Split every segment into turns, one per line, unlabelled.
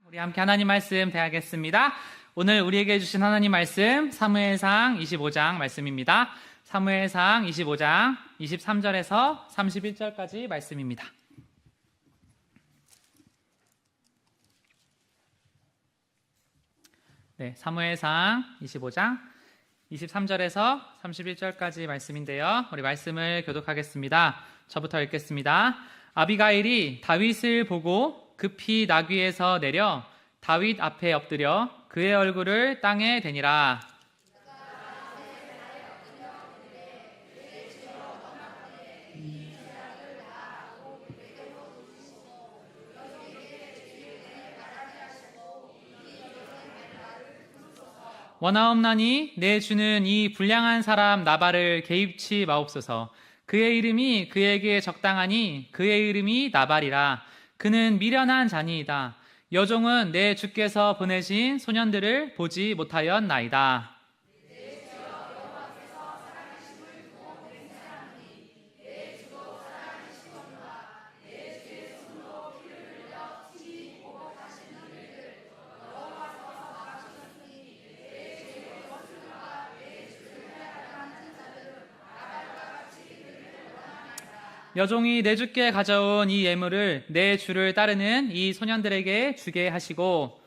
우리 함께 하나님 말씀 대하겠습니다. 오늘 우리에게 주신 하나님 말씀 사무엘상 25장 말씀입니다. 사무엘상 25장 23절에서 31절까지 말씀입니다. 네, 사무엘상 25장 23절에서 31절까지 말씀인데요. 우리 말씀을 교독하겠습니다. 저부터 읽겠습니다. 아비가일이 다윗을 보고 급히 나귀에서 내려 다윗 앞에 엎드려 그의 얼굴을 땅에 대니라. 원하옵나니 내 주는 이 불량한 사람 나발을 개입치 마옵소서. 그의 이름이 그에게 적당하니 그의 이름이 나발이라. 그는 미련한 자니이다. 여종은 내 주께서 보내신 소년들을 보지 못하였나이다. 여종이 내 주께 가져온 이 예물을 내 주를 따르는 이 소년들에게 주게 하시고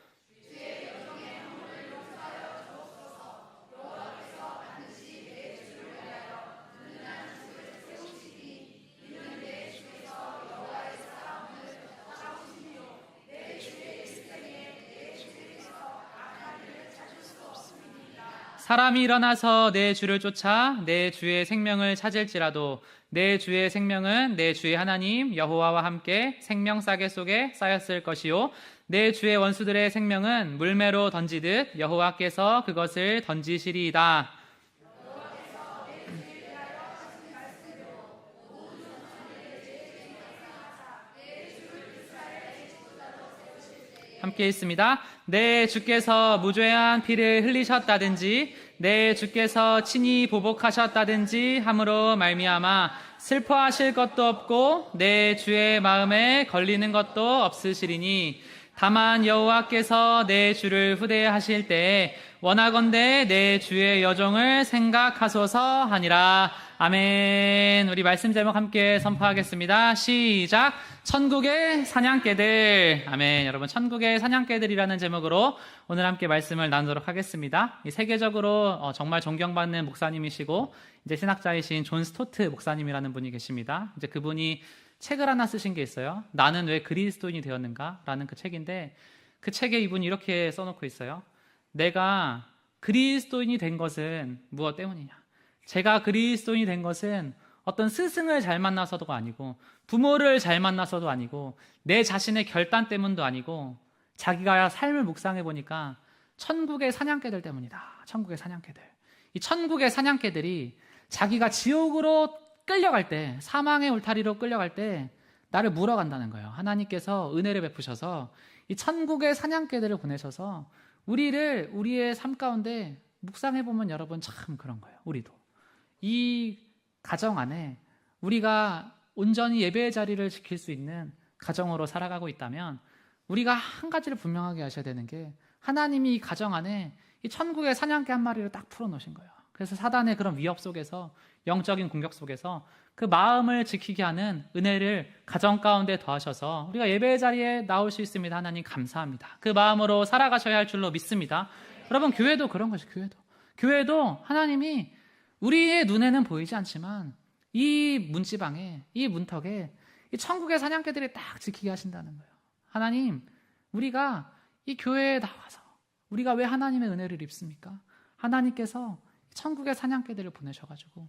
사람이 일어나서 내 주를 쫓아 내 주의 생명을 찾을지라도 내 주의 생명은 내 주의 하나님 여호와와 함께 생명싸개 속에 쌓였을 것이요 내 주의 원수들의 생명은 물매로 던지듯 여호와께서 그것을 던지시리이다. 함께 있습니다. 내 주께서 무죄한 피를 흘리셨다든지 내 주께서 친히 보복하셨다든지 함으로 말미암아 슬퍼하실 것도 없고 내 주의 마음에 걸리는 것도 없으시리니 다만 여호와께서 내 주를 후대하실 때에 원하건대 내 주의 여종을 생각하소서 하니라. 아멘. 우리 말씀 제목 함께 선포하겠습니다. 시작. 천국의 사냥개들. 아멘. 여러분, 천국의 사냥개들이라는 제목으로 오늘 함께 말씀을 나누도록 하겠습니다. 세계적으로 정말 존경받는 목사님이시고 이제 신학자이신 존 스토트 목사님이라는 분이 계십니다. 이제 그분이 책을 하나 쓰신 게 있어요. 나는 왜 그리스도인이 되었는가? 라는 그 책인데 그 책에 이분이 이렇게 써놓고 있어요. 내가 그리스도인이 된 것은 무엇 때문이냐? 제가 그리스도인이 된 것은 어떤 스승을 잘 만나서도 아니고 부모를 잘 만나서도 아니고 내 자신의 결단 때문도 아니고 자기가 삶을 묵상해 보니까 천국의 사냥개들 때문이다. 천국의 사냥개들. 이 천국의 사냥개들이 자기가 지옥으로 끌려갈 때, 사망의 울타리로 끌려갈 때 나를 물어간다는 거예요. 하나님께서 은혜를 베푸셔서 이 천국의 사냥개들을 보내셔서 우리의 삶 가운데 묵상해 보면 여러분 참 그런 거예요. 우리도 이 가정 안에 우리가 온전히 예배의 자리를 지킬 수 있는 가정으로 살아가고 있다면 우리가 한 가지를 분명하게 하셔야 되는 게 하나님이 이 가정 안에 이 천국의 사냥개 한 마리를 딱 풀어놓으신 거예요. 그래서 사단의 그런 위협 속에서 영적인 공격 속에서 그 마음을 지키게 하는 은혜를 가정 가운데 더하셔서 우리가 예배의 자리에 나올 수 있습니다. 하나님 감사합니다. 그 마음으로 살아가셔야 할 줄로 믿습니다. 여러분, 교회도 그런 것이 교회도 하나님이 우리의 눈에는 보이지 않지만 이 문지방에, 이 문턱에 이 천국의 사냥개들이 딱 지키게 하신다는 거예요. 하나님, 우리가 이 교회에 나와서 우리가 왜 하나님의 은혜를 입습니까? 하나님께서 천국의 사냥개들을 보내셔가지고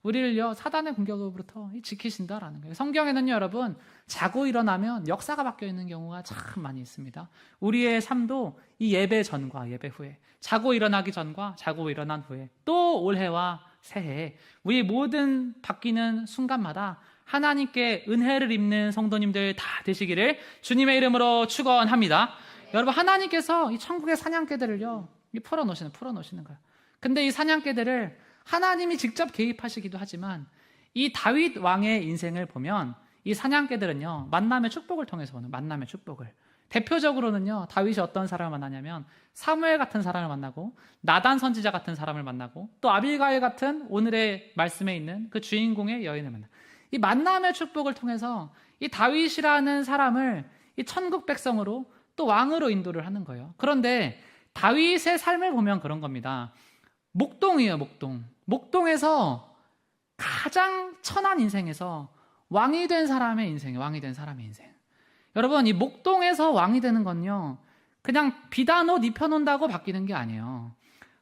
우리를요 사단의 공격으로부터 지키신다라는 거예요. 성경에는요 여러분 자고 일어나면 역사가 바뀌어 있는 경우가 참 많이 있습니다. 우리의 삶도 이 예배 전과 예배 후에, 자고 일어나기 전과 자고 일어난 후에, 또 올해와 새해 우리 모든 바뀌는 순간마다 하나님께 은혜를 입는 성도님들 다 되시기를 주님의 이름으로 축원합니다. 여러분, 하나님께서 이 천국의 사냥개들을요 풀어놓으시는 거예요. 근데 이 사냥개들을 하나님이 직접 개입하시기도 하지만 이 다윗 왕의 인생을 보면 이 사냥개들은요 만남의 축복을 통해서 오는 만남의 축복을, 대표적으로는요, 다윗이 어떤 사람을 만나냐면 사무엘 같은 사람을 만나고 나단 선지자 같은 사람을 만나고 또 아비가일 같은 오늘의 말씀에 있는 그 주인공의 여인을 만나. 이 만남의 축복을 통해서 이 다윗이라는 사람을 이 천국 백성으로 또 왕으로 인도를 하는 거예요. 그런데 다윗의 삶을 보면 그런 겁니다. 목동이에요, 목동. 목동에서 가장 천한 인생에서 왕이 된 사람의 인생이에요. 왕이 된 사람의 인생. 여러분, 이 목동에서 왕이 되는 건요, 그냥 비단 옷 입혀놓는다고 바뀌는 게 아니에요.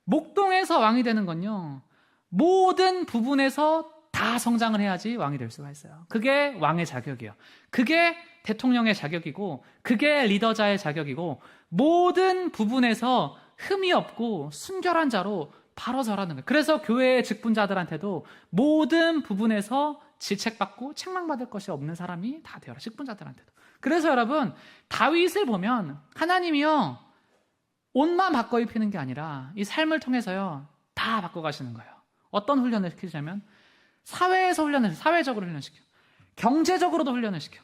목동에서 왕이 되는 건요, 모든 부분에서 다 성장을 해야지 왕이 될 수가 있어요. 그게 왕의 자격이에요. 그게 대통령의 자격이고, 그게 리더자의 자격이고, 모든 부분에서 흠이 없고 순결한 자로 바로 서라는 거예요. 그래서 교회의 직분자들한테도 모든 부분에서 질책받고 책망받을 것이 없는 사람이 다 되어라. 직분자들한테도. 그래서 여러분, 다윗을 보면 하나님이요, 옷만 바꿔 입히는 게 아니라 이 삶을 통해서요, 다 바꿔가시는 거예요. 어떤 훈련을 시키냐면 사회에서 훈련을, 사회적으로 훈련시켜, 경제적으로도 훈련을 시켜,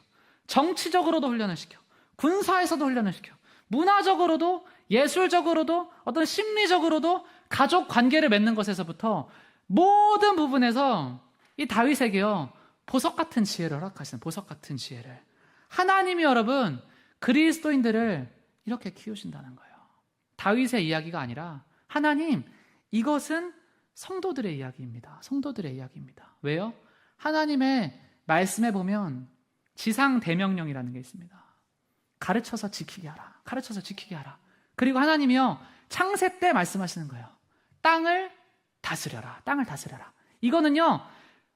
정치적으로도 훈련을 시켜, 군사에서도 훈련을 시켜, 문화적으로도, 예술적으로도, 어떤 심리적으로도, 가족 관계를 맺는 것에서부터 모든 부분에서 이 다윗에게요, 보석 같은 지혜를 허락하시는, 보석 같은 지혜를. 하나님이 여러분 그리스도인들을 이렇게 키우신다는 거예요. 다윗의 이야기가 아니라 하나님, 이것은 성도들의 이야기입니다. 성도들의 이야기입니다. 왜요? 하나님의 말씀에 보면 지상 대명령이라는 게 있습니다. 가르쳐서 지키게 하라. 가르쳐서 지키게 하라. 그리고 하나님이요, 창세 때 말씀하시는 거예요. 땅을 다스려라. 땅을 다스려라. 이거는요,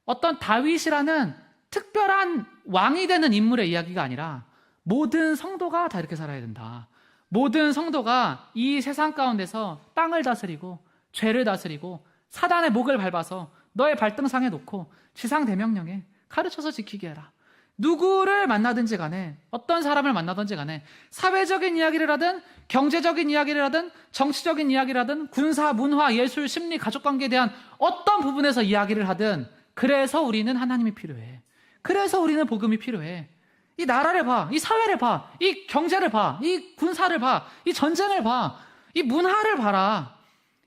어떤 다윗이라는 특별한 왕이 되는 인물의 이야기가 아니라 모든 성도가 다 이렇게 살아야 된다. 모든 성도가 이 세상 가운데서 땅을 다스리고 죄를 다스리고 사단의 목을 밟아서 너의 발등상에 놓고 지상 대명령에 가르쳐서 지키게 해라. 누구를 만나든지 간에, 어떤 사람을 만나든지 간에, 사회적인 이야기를 하든 경제적인 이야기를 하든 정치적인 이야기를 하든 군사, 문화, 예술, 심리, 가족관계에 대한 어떤 부분에서 이야기를 하든, 그래서 우리는 하나님이 필요해. 그래서 우리는 복음이 필요해. 이 나라를 봐, 이 사회를 봐, 이 경제를 봐, 이 군사를 봐, 이 전쟁을 봐, 이 문화를 봐라,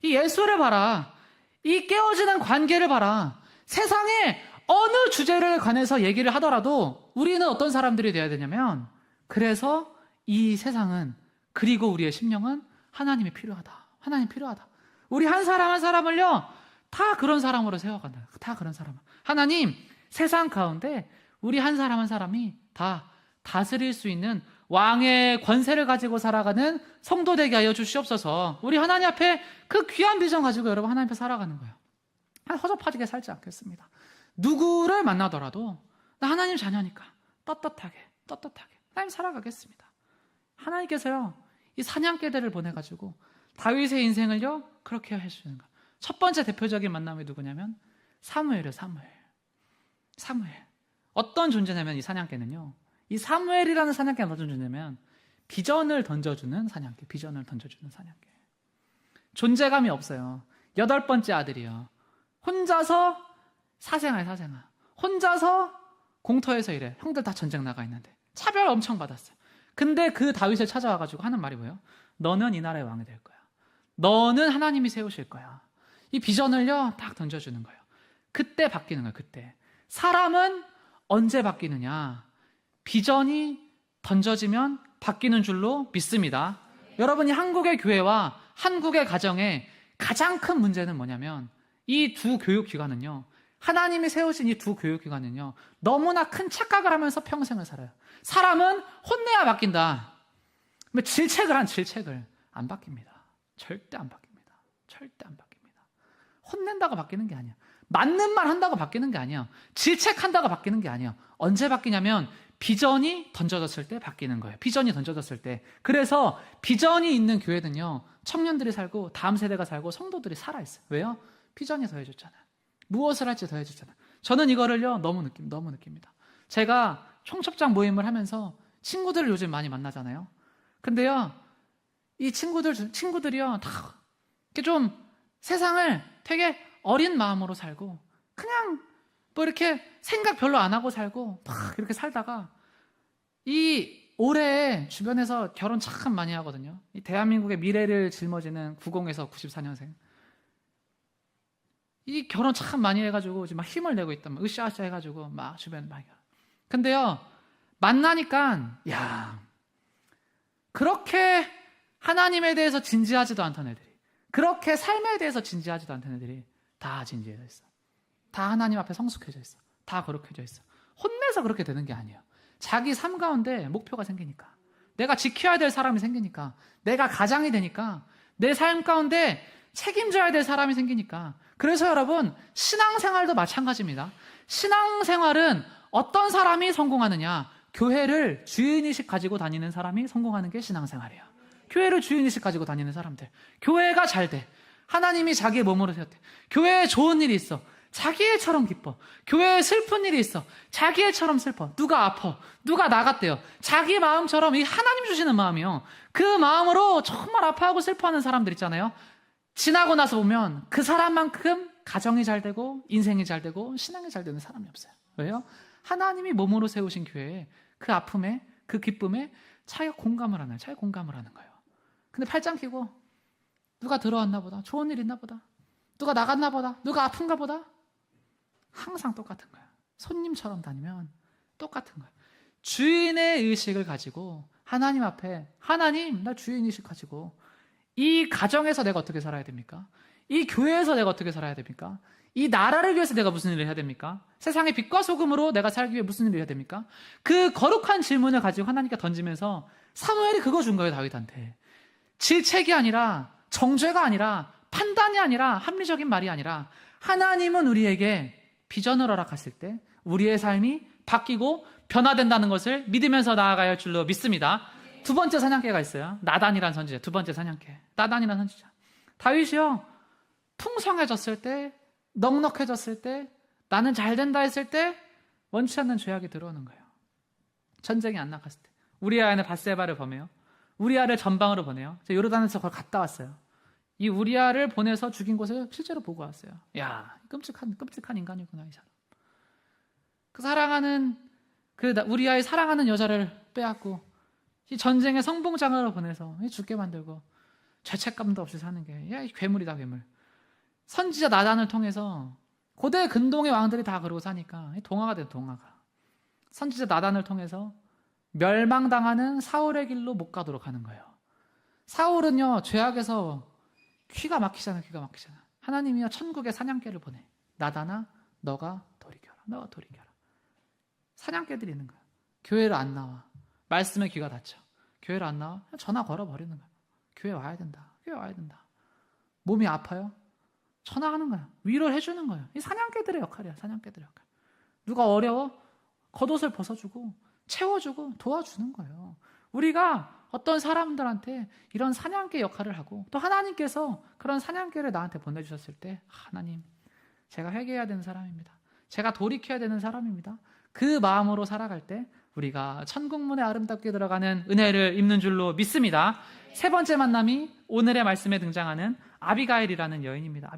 이 예술을 봐라, 이 깨어지는 관계를 봐라. 세상에 어느 주제를 관해서 얘기를 하더라도 우리는 어떤 사람들이 되어야 되냐면, 그래서 이 세상은, 그리고 우리의 심령은 하나님이 필요하다. 하나님 필요하다. 우리 한 사람 한 사람을요, 다 그런 사람으로 세워간다. 다 그런 사람. 하나님, 세상 가운데 우리 한 사람 한 사람이 다 다스릴 수 있는 왕의 권세를 가지고 살아가는 성도 되게 하여 주시옵소서. 우리 하나님 앞에 그 귀한 비전 가지고 여러분 하나님 앞에 살아가는 거예요. 허접하게 살지 않겠습니다. 누구를 만나더라도 나 하나님 자녀니까 떳떳하게 하나님 살아가겠습니다. 하나님께서요, 이 사냥개들을 보내가지고 다윗의 인생을요, 그렇게 해주시는 거예요. 첫 번째 대표적인 만남이 누구냐면 사무엘이에요. 사무엘. 어떤 존재냐면 이 사냥개는요, 이 사무엘이라는 사냥개는 어떤 존재냐면 비전을 던져주는 사냥개. 존재감이 없어요. 8번째 아들이요. 혼자서 사생아야. 혼자서 공터에서 일해. 형들 다 전쟁 나가 있는데 차별 엄청 받았어요. 근데 그 다윗을 찾아와가지고 하는 말이 뭐예요? 너는 이 나라의 왕이 될 거야. 너는 하나님이 세우실 거야. 이 비전을요, 딱 던져주는 거예요. 그때 바뀌는 거예요. 그때. 사람은 언제 바뀌느냐? 비전이 던져지면 바뀌는 줄로 믿습니다. 여러분이 한국의 교회와 한국의 가정의 가장 큰 문제는 뭐냐면 이 두 교육기관은요, 하나님이 세우신 이 두 교육기관은요, 너무나 큰 착각을 하면서 평생을 살아요. 사람은 혼내야 바뀐다. 질책을 안 바뀝니다. 절대 안 바뀝니다. 혼낸다고 바뀌는 게 아니야. 맞는 말 한다고 바뀌는 게 아니야. 질책한다고 바뀌는 게 아니야. 언제 바뀌냐면 비전이 던져졌을 때 바뀌는 거예요. 비전이 던져졌을 때. 그래서 비전이 있는 교회는요, 청년들이 살고 다음 세대가 살고 성도들이 살아있어요. 왜요? 비전이 더해졌잖아요. 무엇을 할지 더해졌잖아요. 저는 이거를요, 너무 느낍니다. 제가 총첩장 모임을 하면서 친구들을 요즘 많이 만나잖아요. 근데요, 이 친구들이요, 다 이렇게 좀 세상을 되게 어린 마음으로 살고, 그냥 뭐 이렇게 생각 별로 안 하고 살고, 막 이렇게 살다가 이 올해 주변에서 결혼 참 많이 하거든요. 이 대한민국의 미래를 짊어지는 90에서 94년생. 이 결혼 참 많이 해가지고 지금 막 힘을 내고 있단 말이에요. 으쌰으쌰 해가지고 막 주변에 막. 근데요, 만나니까, 야, 그렇게 하나님에 대해서 진지하지도 않던 애들이, 그렇게 삶에 대해서 진지하지도 않던 애들이 다 진지해져 있어. 다 하나님 앞에 성숙해져 있어. 다 거룩해져 있어. 혼내서 그렇게 되는 게 아니에요. 자기 삶 가운데 목표가 생기니까, 내가 지켜야 될 사람이 생기니까, 내가 가장이 되니까, 내 삶 가운데 책임져야 될 사람이 생기니까. 그래서 여러분, 신앙생활도 마찬가지입니다. 신앙생활은 어떤 사람이 성공하느냐? 교회를 주인의식 가지고 다니는 사람이 성공하는 게 신앙생활이에요. 교회를 주인의식 가지고 다니는 사람들. 교회가 잘 돼. 하나님이 자기의 몸으로 세웠대. 교회에 좋은 일이 있어. 자기 애처럼 기뻐. 교회에 슬픈 일이 있어. 자기 애처럼 슬퍼. 누가 아파. 누가 나갔대요. 자기 마음처럼 이 하나님 주시는 마음이요. 그 마음으로 정말 아파하고 슬퍼하는 사람들 있잖아요. 지나고 나서 보면 그 사람만큼 가정이 잘 되고 인생이 잘 되고 신앙이 잘 되는 사람이 없어요. 왜요? 하나님이 몸으로 세우신 교회에 그 아픔에 그 기쁨에 자기가 공감을 하는 거예요. 근데 팔짱 끼고 누가 들어왔나 보다. 좋은 일 있나 보다. 누가 나갔나 보다. 누가 아픈가 보다. 항상 똑같은 거예요. 손님처럼 다니면 똑같은 거예요. 주인의 의식을 가지고 하나님 앞에, 하나님, 나 주인의식 가지고 이 가정에서 내가 어떻게 살아야 됩니까? 이 교회에서 내가 어떻게 살아야 됩니까? 이 나라를 위해서 내가 무슨 일을 해야 됩니까? 세상의 빛과 소금으로 내가 살기 위해 무슨 일을 해야 됩니까? 그 거룩한 질문을 가지고 하나님께 던지면서 사무엘이 그거 준 거예요, 다윗한테. 질책이 아니라, 정죄가 아니라, 판단이 아니라, 합리적인 말이 아니라, 하나님은 우리에게 비전을 허락하실 때 우리의 삶이 바뀌고 변화된다는 것을 믿으면서 나아가야 할 줄로 믿습니다. 두 번째 사냥개가 있어요. 나단이라는 선지자. 두 번째 사냥개. 나단이라는 선지자. 다윗이요, 풍성해졌을 때, 넉넉해졌을 때, 나는 잘 된다 했을 때 원치 않는 죄악이 들어오는 거예요. 전쟁이 안 나갔을 때. 우리아는 밧세바를 범해요. 우리아를 전방으로 보내요. 제가 요르단에서 그걸 갔다 왔어요. 이 우리아를 보내서 죽인 곳을 실제로 보고 왔어요. 야, 끔찍한 인간이구나, 이 사람. 그 사랑하는, 우리아의 사랑하는 여자를 빼앗고 이 전쟁의 성봉장으로 보내서 죽게 만들고 죄책감도 없이 사는 게, 야, 이 괴물이다, 괴물. 선지자 나단을 통해서 고대 근동의 왕들이 다 그러고 사니까 동화가 돼, 동화가. 선지자 나단을 통해서 멸망당하는 사울의 길로 못 가도록 하는 거예요. 사울은요, 죄악에서 귀가 막히잖아. 하나님이요, 천국에 사냥개를 보내. 나단아, 너가 돌이켜라. 사냥개들이 있는 거야. 교회를 안 나와. 말씀에 귀가 닫혀. 교회를 안 나와. 전화 걸어버리는 거야. 교회 와야 된다. 몸이 아파요? 전화하는 거야. 위로를 해주는 거야. 이 사냥개들의 역할이야. 누가 어려워? 겉옷을 벗어주고 채워주고 도와주는 거예요. 우리가 어떤 사람들한테 이런 사냥개 역할을 하고, 또 하나님께서 그런 사냥개를 나한테 보내주셨을 때, 하나님, 제가 회개해야 되는 사람입니다. 제가 돌이켜야 되는 사람입니다. 그 마음으로 살아갈 때 우리가 천국문에 아름답게 들어가는 은혜를 입는 줄로 믿습니다. 세 번째 만남이 오늘의 말씀에 등장하는 아비가일이라는 여인입니다.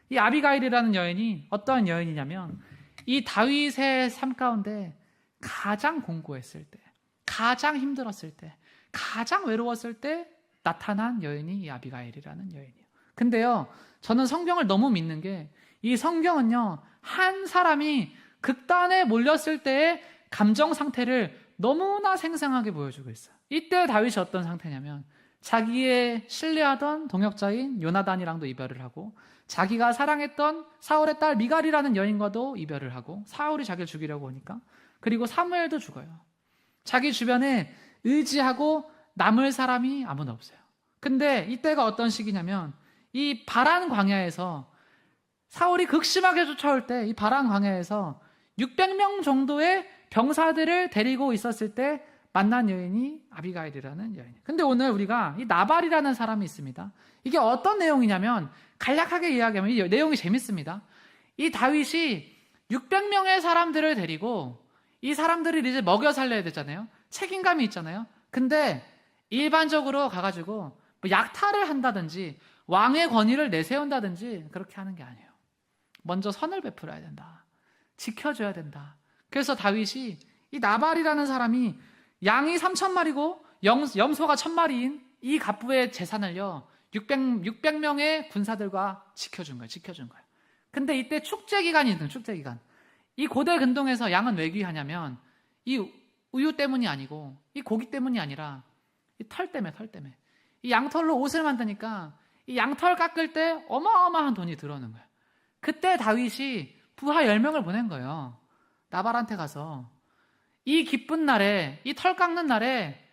이 아비가일이라는 여인이 어떠한 여인이냐면, 이 다윗의 삶 가운데 가장 공고했을 때, 가장 힘들었을 때, 가장 외로웠을 때 나타난 여인이 이 아비가일이라는 여인이에요. 근데요, 저는 성경을 너무 믿는 게, 이 성경은요, 한 사람이 극단에 몰렸을 때의 감정 상태를 너무나 생생하게 보여주고 있어요. 이때 다윗이 어떤 상태냐면, 자기의 신뢰하던 동역자인 요나단이랑도 이별을 하고, 자기가 사랑했던 사울의 딸 미갈이라는 여인과도 이별을 하고, 사울이 자기를 죽이려고 하니까, 그리고 사무엘도 죽어요. 자기 주변에 의지하고 남을 사람이 아무도 없어요. 근데 이때가 어떤 시기냐면, 이 바란 광야에서 사울이 극심하게 쫓아올 때, 이 바란 광야에서 600명 정도의 병사들을 데리고 있었을 때 만난 여인이 아비가일이라는 여인이에요. 근데 오늘 우리가 이 나발이라는 사람이 있습니다. 이게 어떤 내용이냐면, 간략하게 이야기하면 이 내용이 재밌습니다. 이 다윗이 600명의 사람들을 데리고, 이 사람들을 이제 먹여 살려야 되잖아요. 책임감이 있잖아요. 근데 일반적으로 가가지고 뭐 약탈을 한다든지 왕의 권위를 내세운다든지 그렇게 하는 게 아니에요. 먼저 선을 베풀어야 된다. 지켜줘야 된다. 그래서 다윗이 이 나발이라는 사람이 양이 3,000마리고 염소가 1,000마리인 이 갑부의 재산을요 600명의 군사들과 지켜준 거예요. 근데 이때 축제 기간이 있는 축제 기간. 이 고대 근동에서 양은 왜 귀하냐면 이 우유 때문이 아니고 이 고기 때문이 아니라 이 털 때문에. 이 양털로 옷을 만드니까 이 양털 깎을 때 어마어마한 돈이 들어오는 거예요. 그때 다윗이 부하 10명을 보낸 거예요. 나발한테 가서 이 기쁜 날에, 이 털 깎는 날에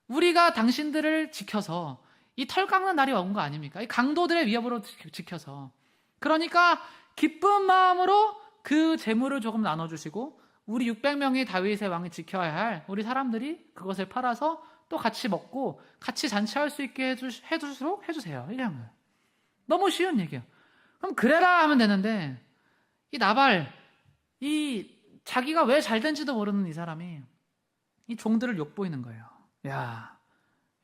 우리가 당신들을 지켜서 이 털 깎는 날이 온 거 아닙니까? 이 강도들의 위협으로 지켜서. 그러니까 기쁜 마음으로 그 재물을 조금 나눠주시고 우리 600명의 다윗의 왕이 지켜야 할 우리 사람들이 그것을 팔아서 또 같이 먹고 같이 잔치할 수 있게 해주도록 해주세요. 이런 거예요. 너무 쉬운 얘기예요. 그럼 그래라 하면 되는데 이 나발, 이 자기가 왜 잘된지도 모르는 이 사람이 이 종들을 욕보이는 거예요. 야,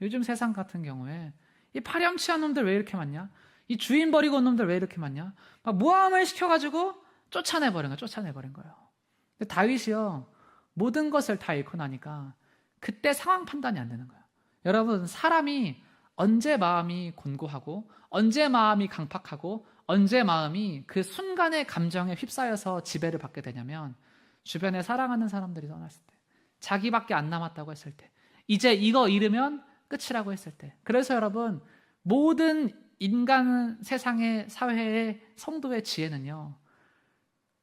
요즘 세상 같은 경우에 이 파렴치한 놈들 왜 이렇게 많냐? 이 주인 버리고 온 놈들 왜 이렇게 많냐? 막 모함을 시켜가지고 쫓아내버린 거예요. 근데 다윗이요, 모든 것을 다 잃고 나니까 그때 상황 판단이 안 되는 거예요. 여러분, 사람이 언제 마음이 곤고하고 언제 마음이 강팍하고 언제 마음이 그 순간의 감정에 휩싸여서 지배를 받게 되냐면 주변에 사랑하는 사람들이 떠났을 때, 자기밖에 안 남았다고 했을 때, 이제 이거 잃으면 끝이라고 했을 때. 그래서 여러분, 모든 인간 세상의 사회의 성도의 지혜는요,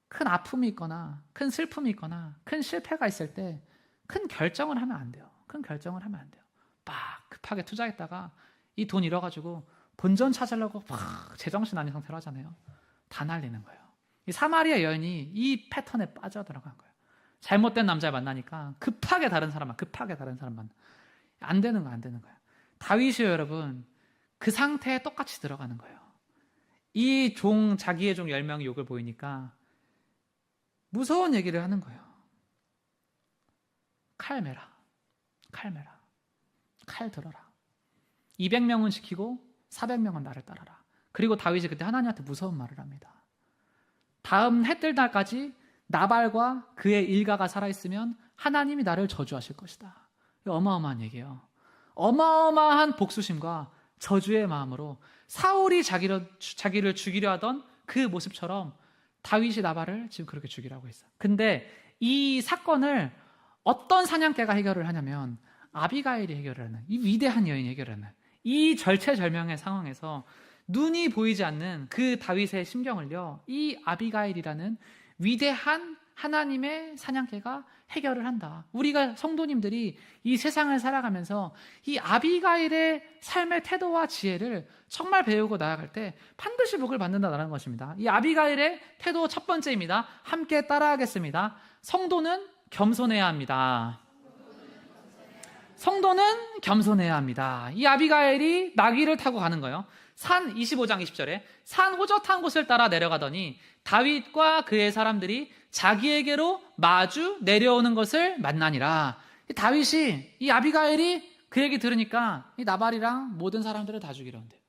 큰 아픔이 있거나 큰 슬픔이 있거나 큰 실패가 있을 때 큰 결정을 하면 안 돼요. 막 급하게 투자했다가 이 돈 잃어가지고 본전 찾으려고 막 제정신 아닌 상태로 하잖아요. 다 날리는 거예요. 이 사마리아 여인이 이 패턴에 빠져들어간 거예요. 잘못된 남자를 만나니까 급하게 다른 사람 만나. 안 되는 거예요. 다윗이요, 여러분, 그 상태에 똑같이 들어가는 거예요. 이 자기의 종 10명이 욕을 보이니까 무서운 얘기를 하는 거예요. 칼 매라. 칼 들어라. 200명은 지키고 400명은 나를 따라라. 그리고 다윗이 그때 하나님한테 무서운 말을 합니다. 다음 해 뜰 날까지 나발과 그의 일가가 살아있으면 하나님이 나를 저주하실 것이다. 어마어마한 얘기예요. 어마어마한 복수심과 저주의 마음으로 사울이 자기를 죽이려 하던 그 모습처럼 다윗이 나발을 지금 그렇게 죽이라고 했어요. 근데 이 사건을 어떤 사냥개가 해결을 하냐면 아비가일이 해결을 하는, 이 위대한 여인이 해결을 하는 이 절체절명의 상황에서 눈이 보이지 않는 그 다윗의 심경을요, 이 아비가일이라는 위대한 하나님의 사냥개가 해결을 한다. 우리가 성도님들이 이 세상을 살아가면서 이 아비가일의 삶의 태도와 지혜를 정말 배우고 나아갈 때 반드시 복을 받는다는 것입니다. 이 아비가일의 태도 첫 번째입니다. 함께 따라하겠습니다. 성도는 겸손해야 합니다. 이 아비가일이 나귀를 타고 가는 거예요. 산 25장 20절에 산 호젓한 곳을 따라 내려가더니 다윗과 그의 사람들이 자기에게로 마주 내려오는 것을 만나니라. 다윗이, 이 아비가일이 그 얘기 들으니까 이 나발이랑 모든 사람들을 다 죽이려 한대요.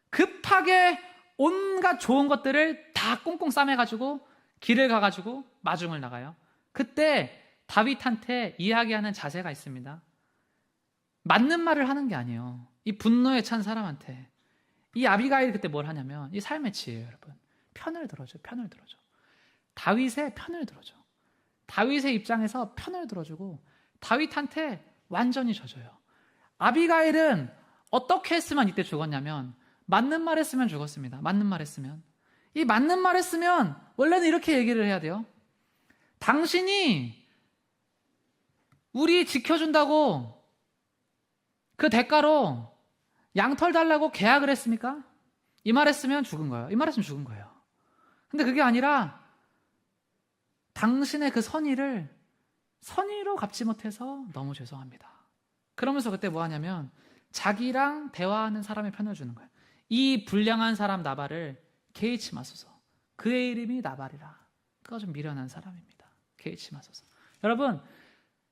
급하게 온갖 좋은 것들을 다 꽁꽁 싸매가지고 길을 가가지고 마중을 나가요. 그때 다윗한테 이야기하는 자세가 있습니다. 맞는 말을 하는 게 아니에요. 이 분노에 찬 사람한테. 이 아비가일이 그때 뭘 하냐면, 이 삶의 지혜예요, 여러분. 편을 들어줘. 다윗의 편을 들어줘. 다윗의 입장에서 편을 들어주고 다윗한테 완전히 져줘요. 아비가일은 어떻게 했으면 이때 죽었냐면, 맞는 말 했으면 죽었습니다. 이 맞는 말 했으면 원래는 이렇게 얘기를 해야 돼요. 당신이 우리 지켜준다고 그 대가로 양털 달라고 계약을 했습니까? 이 말 했으면 죽은 거예요. 근데 그게 아니라 당신의 그 선의를 선의로 갚지 못해서 너무 죄송합니다. 그러면서 그때 뭐 하냐면 자기랑 대화하는 사람의 편을 주는 거예요. 이 불량한 사람 나발을 개의치 마소서. 그의 이름이 나발이라. 그가 좀 미련한 사람입니다. 개의치 마소서. 여러분,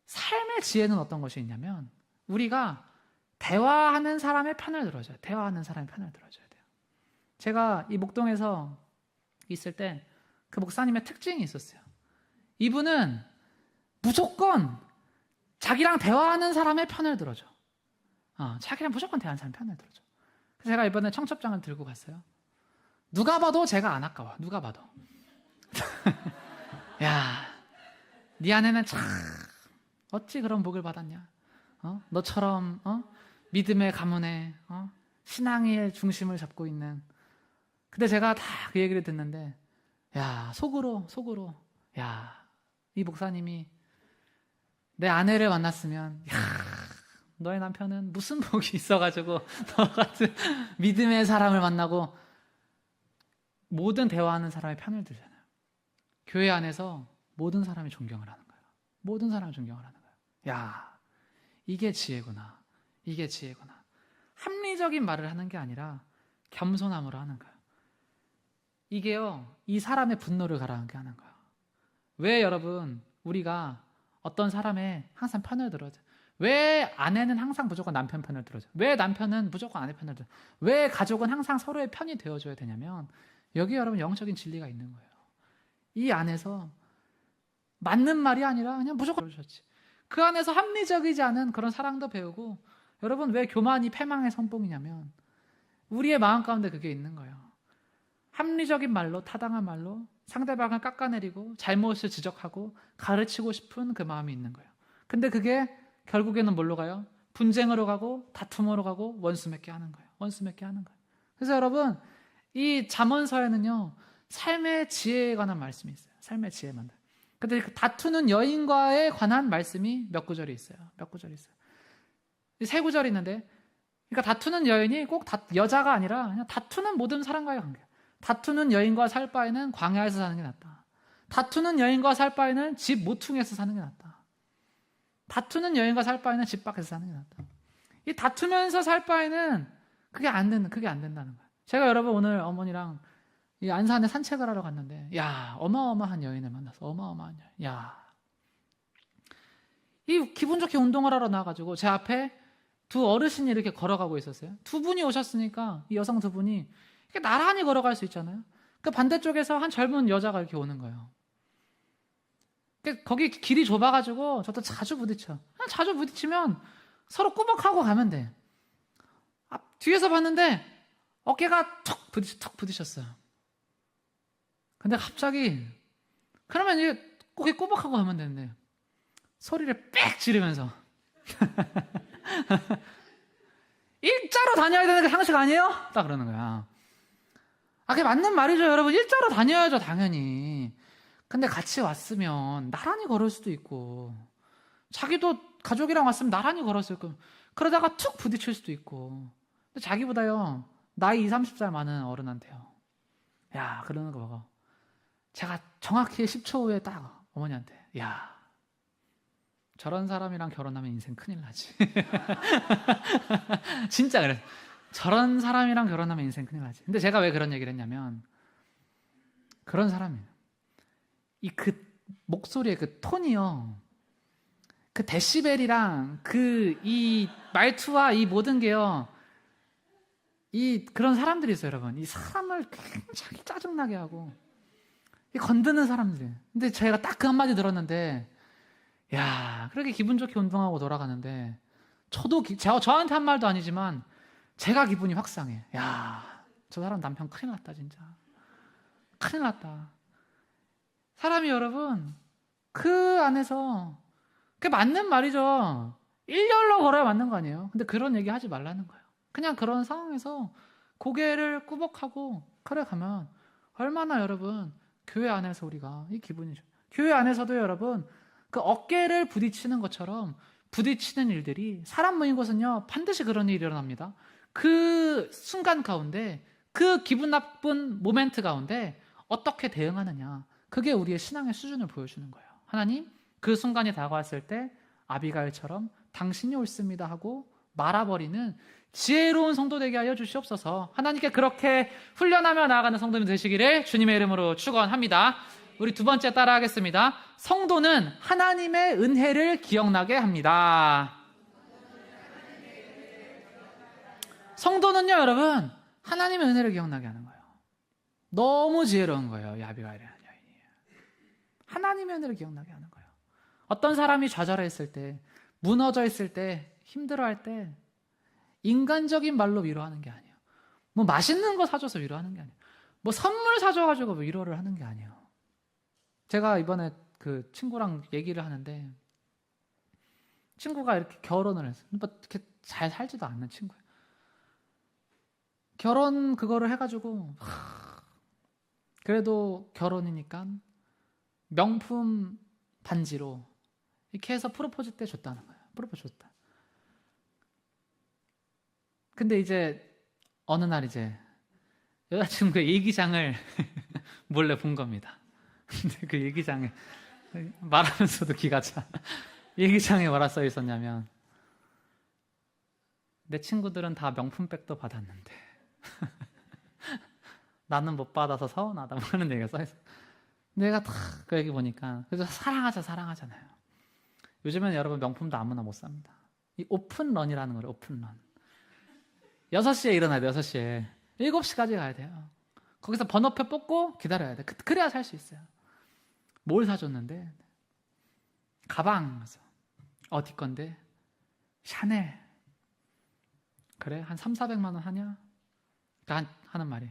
삶의 지혜는 어떤 것이 있냐면 우리가 대화하는 사람의 편을 들어줘야 돼요. 제가 이 목동에서 있을 때 그 목사님의 특징이 있었어요. 이분은 무조건 자기랑 대화하는 사람의 편을 들어줘. 자기랑 무조건 대화하는 사람의 편을 들어줘. 그래서 제가 이번에 청첩장을 들고 갔어요. 누가 봐도 제가 안 아까워. 누가 봐도. 야, 네 아내는 참 어찌 그런 복을 받았냐. 너처럼 믿음의 가문에 신앙의 중심을 잡고 있는. 근데 제가 다 그 얘기를 듣는데, 야, 속으로 야, 이 목사님이 내 아내를 만났으면, 야, 너의 남편은 무슨 복이 있어가지고 너 같은 믿음의 사람을 만나고. 모든 대화하는 사람의 편을 들잖아요. 교회 안에서 모든 사람이 존경을 하는 거예요. 모든 사람이 존경을 하는 거예요. 야, 이게 지혜구나. 이게 지혜구나. 합리적인 말을 하는 게 아니라 겸손함으로 하는 거예요. 이게요, 이 사람의 분노를 가라앉게 하는 거예요. 왜 여러분, 우리가 어떤 사람의 항상 편을 들어야 돼? 왜 아내는 항상 무조건 남편 편을 들어줘? 왜 남편은 무조건 아내 편을 들어줘? 왜 가족은 항상 서로의 편이 되어줘야 되냐면, 여기 여러분 영적인 진리가 있는 거예요. 이 안에서 맞는 말이 아니라 그냥 무조건 그러셨지. 그 안에서 합리적이지 않은 그런 사랑도 배우고. 여러분, 왜 교만이 패망의 선봉이냐면 우리의 마음 가운데 그게 있는 거예요. 합리적인 말로, 타당한 말로 상대방을 깎아내리고 잘못을 지적하고 가르치고 싶은 그 마음이 있는 거예요. 근데 그게 결국에는 뭘로 가요? 분쟁으로 가고 다툼으로 가고 원수 맺게 하는 거예요. 원수 맺게 하는 거예요. 그래서 여러분, 이 잠언서에는요, 삶의 지혜에 관한 말씀이 있어요. 삶의 지혜만. 근데 그 다투는 여인과에 관한 말씀이 몇 구절이 있어요. 몇 구절이 있어요. 세 구절이 있는데, 그러니까 다투는 여인이 꼭 여자가 아니라 그냥 다투는 모든 사람과의 관계예요. 다투는 여인과 살 바에는 광야에서 사는 게 낫다. 다투는 여인과 살 바에는 집 모퉁이에서 사는 게 낫다. 다투는 여인과 살 바에는 집 밖에서 사는 게 낫다. 이 다투면서 살 바에는 그게 안 된다는 거예요. 제가 여러분 오늘 어머니랑 이 안산에 산책을 하러 갔는데, 야, 어마어마한 여인을 만났어. 어마어마한 여인. 야, 이 기분 좋게 운동을 하러 나와가지고 제 앞에 두 어르신이 이렇게 걸어가고 있었어요. 두 분이 오셨으니까 이 여성 두 분이 이렇게 나란히 걸어갈 수 있잖아요. 그 반대쪽에서 한 젊은 여자가 이렇게 오는 거예요. 거기 길이 좁아가지고 저도 자주 부딪혀. 자주 부딪히면 서로 꾸벅하고 가면 돼. 뒤에서 봤는데 어깨가 턱 부딪혔어요. 근데 갑자기, 그러면 이제 거기 꾸벅하고 가면 되는데 소리를 빽 지르면서 일자로 다녀야 되는 게 상식 아니에요? 딱 그러는 거야. 그게 맞는 말이죠, 여러분. 일자로 다녀야죠, 당연히. 근데 같이 왔으면 나란히 걸을 수도 있고, 자기도 가족이랑 왔으면 나란히 걸었을 거고, 그러다가 툭 부딪힐 수도 있고. 근데 자기보다요, 나이 20, 30살 많은 어른한테요, 야, 그러는 거 보고 제가 정확히 10초 후에 딱 어머니한테, 야, 저런 사람이랑 결혼하면 인생 큰일 나지. 진짜 그래. 저런 사람이랑 결혼하면 인생 큰일 나지. 근데 제가 왜 그런 얘기를 했냐면, 그런 사람이에요. 그 목소리의 그 톤이요, 그 데시벨이랑 이 말투와 이 모든 게요, 그런 사람들이 있어요, 여러분. 이 사람을 굉장히 짜증나게 하고, 건드는 사람들이. 근데 제가 딱 그 한마디 들었는데, 야, 그렇게 기분 좋게 운동하고 돌아가는데, 저한테 한 말도 아니지만, 제가 기분이 확 상해. 야, 저 사람 남편 큰일 났다, 진짜. 큰일 났다. 사람이 여러분, 그 안에서, 그게 맞는 말이죠. 일렬로 걸어야 맞는 거 아니에요? 근데 그런 얘기 하지 말라는 거예요. 그냥 그런 상황에서 고개를 꾸벅하고 걸어가면 얼마나 여러분, 교회 안에서 우리가 이 기분이죠. 교회 안에서도 여러분, 그 어깨를 부딪히는 것처럼 부딪히는 일들이, 사람 모인 곳은요, 반드시 그런 일이 일어납니다. 그 순간 가운데, 그 기분 나쁜 모멘트 가운데 어떻게 대응하느냐, 그게 우리의 신앙의 수준을 보여주는 거예요. 하나님, 그 순간이 다가왔을 때 아비가일처럼 당신이 옳습니다 하고 말아버리는 지혜로운 성도 되게 하여 주시옵소서. 하나님께 그렇게 훈련하며 나아가는 성도님 되시기를 주님의 이름으로 축원합니다. 우리 두 번째 따라하겠습니다. 성도는 하나님의 은혜를 기억나게 합니다. 성도는요, 여러분, 하나님의 은혜를 기억나게 하는 거예요. 너무 지혜로운 거예요, 이 아비가일이라는 여인이. 하나님의 은혜를 기억나게 하는 거예요. 어떤 사람이 좌절했을 때, 무너져 있을 때, 힘들어할 때 인간적인 말로 위로하는 게 아니에요. 뭐 맛있는 거 사줘서 위로하는 게 아니에요. 뭐 선물 사줘가지고 위로를 하는 게 아니에요. 제가 이번에 그 친구랑 얘기를 하는데 친구가 이렇게 결혼을 했어요. 뭐 이렇게 잘 살지도 않는 친구예요. 결혼 그거를 해가지고 그래도 결혼이니까 명품 반지로 이렇게 해서 프로포즈 때 줬다는 거예요. 프로포즈 줬다. 근데 이제 어느 날 이제 여자친구의 일기장을 몰래 본 겁니다. 근데 그 일기장에 말하면서도 기가 차. 일기장에 뭐라 써 있었냐면 내 친구들은 다 명품백도 받았는데 나는 못 받아서 서운하다 뭐 하는 얘기가 써 있어. 내가 다 그 얘기 보니까 그래서 사랑하잖아요. 요즘에는 여러분 명품도 아무나 못 삽니다. 이 오픈런이라는 거예요. 오픈런. 6시에 일어나야 돼. 6시에 7시까지 가야 돼요. 거기서 번호표 뽑고 기다려야 돼. 그래야 살 수 있어요. 뭘 사줬는데 가방. 어디 건데? 샤넬. 그래? 한 3,400만 원 하냐? 그러니까 하는 말이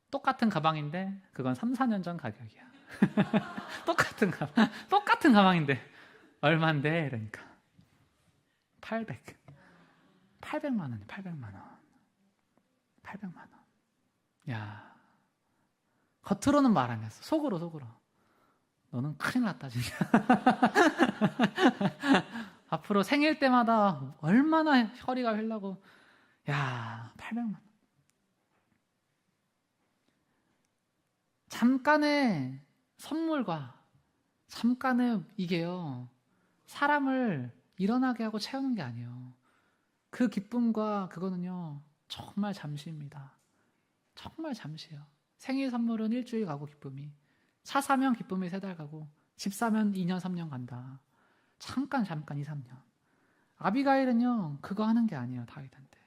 똑같은 가방인데 그건 3, 4년 전 가격이야. 똑같은 가방인데 얼만데? 이러니까 800만 원이 800만 원. 800만 원. 야, 겉으로는 말 안 했어. 속으로. 너는 큰일 났다 진짜. 앞으로 생일 때마다 얼마나 허리가 휘려고. 야, 800만 원. 잠깐의 선물과 잠깐의 이게요, 사람을 일어나게 하고 채우는 게 아니에요. 그 기쁨과 그거는요 정말 잠시입니다. 정말 잠시예요. 생일 선물은 일주일 가고 기쁨이, 차 사면 기쁨이 3달 가고, 집 사면 2년 3년 간다. 잠깐 2, 3년. 아비가일은요 그거 하는 게 아니에요. 다윗한테